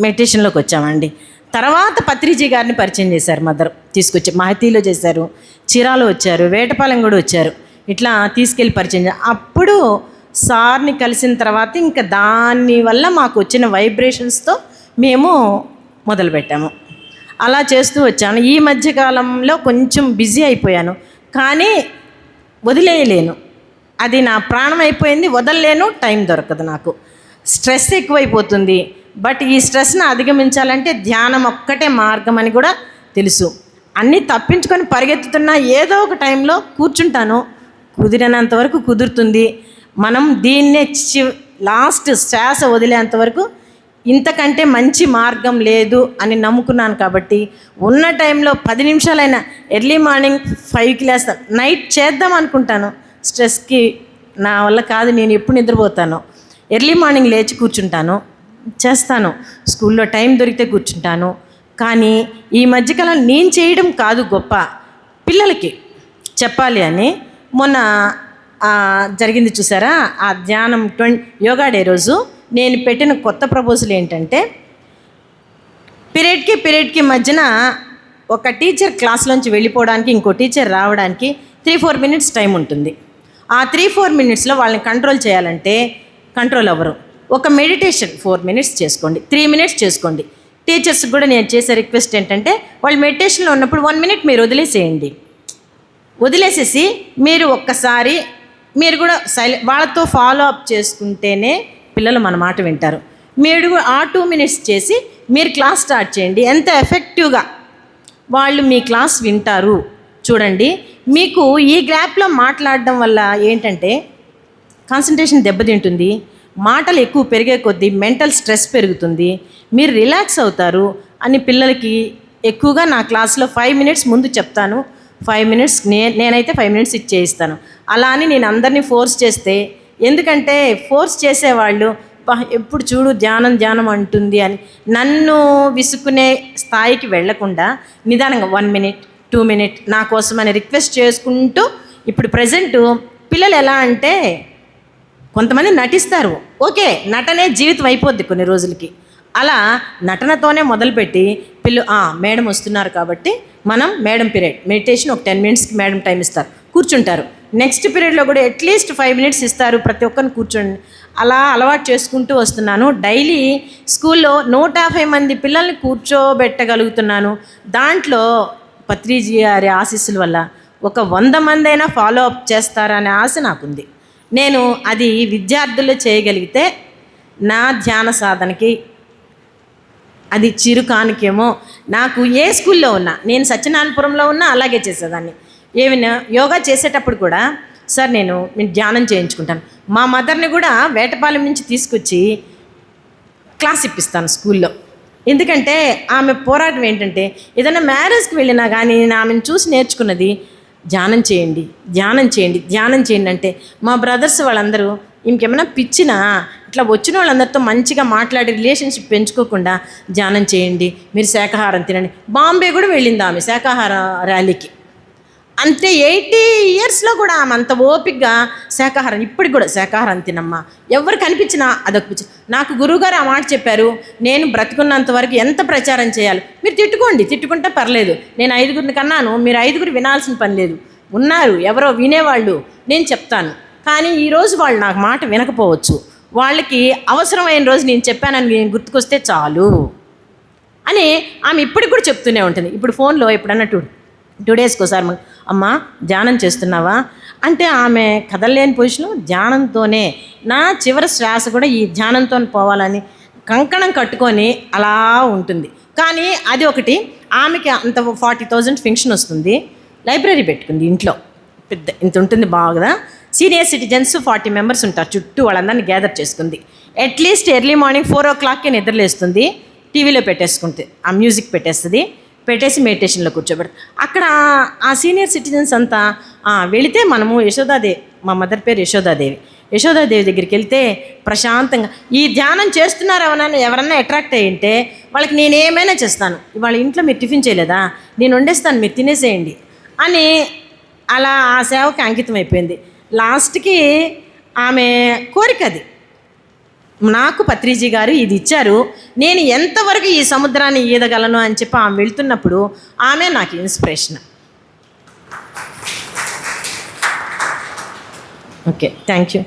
మెడిటేషన్లోకి వచ్చామండి. తర్వాత పత్రిజీ గారిని పరిచయం చేశారు మదర్, తీసుకొచ్చి మహతీలో చేశారు, చీరాలో వచ్చారు, వేటపాలెం కూడా వచ్చారు. ఇట్లా తీసుకెళ్ళి పరిచయం అప్పుడు సార్ని కలిసిన తర్వాత ఇంకా దానివల్ల మాకు వచ్చిన వైబ్రేషన్స్తో మేము మొదలుపెట్టాము. అలా చేస్తూ వచ్చాను. ఈ మధ్యకాలంలో కొంచెం బిజీ అయిపోయాను, కానీ వదిలేయలేను. అది నా ప్రాణం అయిపోయింది, వదలలేను, టైం దొరకదు నాకు. స్ట్రెస్ ఎక్కువైపోతుంది. బట్ ఈ స్ట్రెస్ని అధిగమించాలంటే ధ్యానం ఒక్కటే మార్గం అని కూడా తెలుసు. అన్నీ తప్పించుకొని పరిగెత్తుతున్నా ఏదో ఒక టైంలో కూర్చుంటాను, కుదిరినంత వరకు కుదురుతుంది. మనం దీన్నే లాస్ట్ శ్వాస వదిలేంత వరకు ఇంతకంటే మంచి మార్గం లేదు అని నమ్ముకున్నాను. కాబట్టి ఉన్న టైంలో 10 నిమిషాలైనా ఎర్లీ మార్నింగ్ 5కి లేస్తాను. నైట్ చేద్దాం అనుకుంటాను, స్ట్రెస్కి నా వల్ల కాదు, నేను ఎప్పుడు నిద్రపోతాను. ఎర్లీ మార్నింగ్ లేచి కూర్చుంటాను, చేస్తాను. స్కూల్లో టైం దొరికితే కూర్చుంటాను. కానీ ఈ మధ్యకాలం నేను చేయడం కాదు గొప్ప, పిల్లలకి చెప్పాలి అని మొన్న జరిగింది చూసారా, ఆ ధ్యానం యోగా డే రోజు నేను పెట్టిన కొత్త ప్రపోజల్ ఏంటంటే, పీరియడ్కి మధ్యన ఒక టీచర్ క్లాస్లోంచి వెళ్ళిపోవడానికి ఇంకో టీచర్ రావడానికి 3-4 మినిట్స్ టైం ఉంటుంది. ఆ 3-4 మినిట్స్లో వాళ్ళని కంట్రోల్ చేయాలంటే కంట్రోల్ అవ్వరు. ఒక మెడిటేషన్ 4 మినిట్స్ చేసుకోండి, 3 మినిట్స్ చేసుకోండి. టీచర్స్కి కూడా నేను చేసే రిక్వెస్ట్ ఏంటంటే, వాళ్ళు మెడిటేషన్లో ఉన్నప్పుడు 1 మినిట్ మీరు వదిలేసేయండి. వదిలేసేసి మీరు ఒక్కసారి మీరు కూడా వాళ్ళతో ఫాలో అప్ చేసుకుంటేనే పిల్లలు మన మాట వింటారు. మీరు ఆ 2 మినిట్స్ చేసి మీరు క్లాస్ స్టార్ట్ చేయండి. ఎంత ఎఫెక్టివ్గా వాళ్ళు మీ క్లాస్ వింటారు చూడండి. మీకు ఈ గ్యాప్లో మాట్లాడడం వల్ల ఏంటంటే కాన్సన్ట్రేషన్ దెబ్బతింటుంది, మాటలు ఎక్కువ పెరిగే కొద్దీ మెంటల్ స్ట్రెస్ పెరుగుతుంది, మీరు రిలాక్స్ అవుతారు అని పిల్లలకి ఎక్కువగా నా క్లాస్లో 5 మినిట్స్ ముందు చెప్తాను. 5 మినిట్స్ నేనైతే 5 మినిట్స్ ఇచ్చేయిస్తాను. అలా అని నేను అందరినీ ఫోర్స్ చేస్తే, ఎందుకంటే ఫోర్స్ చేసేవాళ్ళు ఎప్పుడు చూడు ధ్యానం అంటుంది అని నన్ను విసుక్కునే స్థాయికి వెళ్లకుండా నిదానంగా 1 మినిట్ 2 మినిట్ నా కోసం అని రిక్వెస్ట్ చేసుకుంటూ, ఇప్పుడు ప్రజెంటు పిల్లలు ఎలా అంటే కొంతమంది నటిస్తారు, ఓకే, నటనే జీవితం అయిపోద్ది కొన్ని రోజులకి. అలా నటనతోనే మొదలుపెట్టి మేడం వస్తున్నారు కాబట్టి మనం మేడం పీరియడ్ మెడిటేషన్ ఒక 10 మినిట్స్కి మేడం టైం ఇస్తారు, కూర్చుంటారు. నెక్స్ట్ పీరియడ్లో కూడా అట్లీస్ట్ 5 మినిట్స్ ఇస్తారు, ప్రతి ఒక్కరిని కూర్చోండి. అలా అలవాటు చేసుకుంటూ వస్తున్నాను. డైలీ స్కూల్లో 150 మంది పిల్లల్ని కూర్చోబెట్టగలుగుతున్నాను. దాంట్లో పత్రిజీ గారి ఆశీస్సుల వల్ల ఒక 100 మంది అయినా ఫాలో అప్ చేస్తారనే ఆశ నాకుంది. నేను అది విద్యార్థులు చేయగలిగితే నా ధ్యాన సాధనకి అది చిరుకానుకేమో. నాకు ఏ స్కూల్లో ఉన్నా, నేను సత్యనారాయణపురంలో ఉన్నా అలాగే చేసేదాన్ని. ఏమైనా యోగా చేసేటప్పుడు కూడా సార్ నేను ధ్యానం చేయించుకుంటాను. మా మదర్ని కూడా వేటపాలెం నుంచి తీసుకొచ్చి క్లాస్ ఇప్పిస్తాను స్కూల్లో. ఎందుకంటే ఆమె పోరాటం ఏంటంటే, ఏదైనా మ్యారేజ్కి వెళ్ళినా కానీ నేను ఆమెను చూసి నేర్చుకున్నది, ధ్యానం చేయండి అంటే మా బ్రదర్స్ వాళ్ళందరూ ఇంకేమైనా పిచ్చినా ఇట్లా వచ్చిన వాళ్ళందరితో మంచిగా మాట్లాడి రిలేషన్షిప్ పెంచుకోకుండా ధ్యానం చేయండి, మీరు శాకాహారం తినండి. బాంబే కూడా వెళ్ళింది ఆమె శాకాహార ర్యాలీకి. అంతే 80 ఇయర్స్లో కూడా ఆమె అంత ఓపికగా శాకాహారం, ఇప్పటికి కూడా శాకాహారం తినమ్మా, ఎవరు కనిపించినా అదొక పిచ్చి. నాకు గురువుగారు ఆ మాట చెప్పారు, నేను బ్రతుకున్నంత వరకు ఎంత ప్రచారం చేయాలి, మీరు తిట్టుకుంటే పర్లేదు, నేను 5గురిని కన్నాను, మీరు 5గురు వినాల్సిన పని లేదు, ఉన్నారు ఎవరో వినేవాళ్ళు, నేను చెప్తాను. కానీ ఈరోజు వాళ్ళు నాకు మాట వినకపోవచ్చు, వాళ్ళకి అవసరమైన రోజు నేను చెప్పానని నేను గుర్తుకొస్తే చాలు అని ఆమె ఇప్పటికి కూడా చెప్తూనే ఉంటుంది. ఇప్పుడు ఫోన్లో ఎప్పుడన్నా 2 డేస్కి ఒకసారి అమ్మా ధ్యానం చేస్తున్నావా అంటే ఆమె కదలలేని పొజిషన్లో ధ్యానంతోనే నా చివరి శ్వాస కూడా ఈ ధ్యానంతో పోవాలని కంకణం కట్టుకొని అలా ఉంటుంది. కానీ అది ఒకటి, ఆమెకి అంత 40,000 ఫంక్షన్ వస్తుంది, లైబ్రరీ పెట్టుకుంది ఇంట్లో, పెద్ద ఇంత ఉంటుంది బాగా. సీనియర్ సిటిజన్స్ 40 మెంబర్స్ ఉంటారు చుట్టూ, వాళ్ళందరినీ గ్యాదర్ చేసుకుంది. అట్లీస్ట్ ఎర్లీ మార్నింగ్ 4 o'clockకే నిద్రలేస్తుంది, టీవీలో పెట్టేసుకుంటే ఆ మ్యూజిక్ పెట్టేసి మెడిటేషన్లో కూర్చోబెడతారు. అక్కడ ఆ సీనియర్ సిటిజన్స్ అంతా వెళితే మనము యశోదాదేవి, మా మదర్ పేరు యశోదాదేవి దగ్గరికి వెళ్తే ప్రశాంతంగా ఈ ధ్యానం చేస్తున్నారు ఎవరన్నా అట్రాక్ట్ అయ్యింటే వాళ్ళకి నేను ఏమైనా చేస్తాను, ఇవాళ ఇంట్లో మీరు టిఫిన్ చేయలేదా, నేను వండేస్తాను మీరు తినేసేయండి అని అలా ఆ సేవకి అంకితం అయిపోయింది. లాస్ట్కి ఆమె కోరిక అది, నాకు పత్రిజీ గారు ఇది ఇచ్చారు, నేను ఎంతవరకు ఈ సముద్రాన్ని ఈదగలను అని చెప్పి ఆమె వెళ్తున్నప్పుడు ఆమె నాకు ఇన్స్పిరేషన్. Okay, thank you.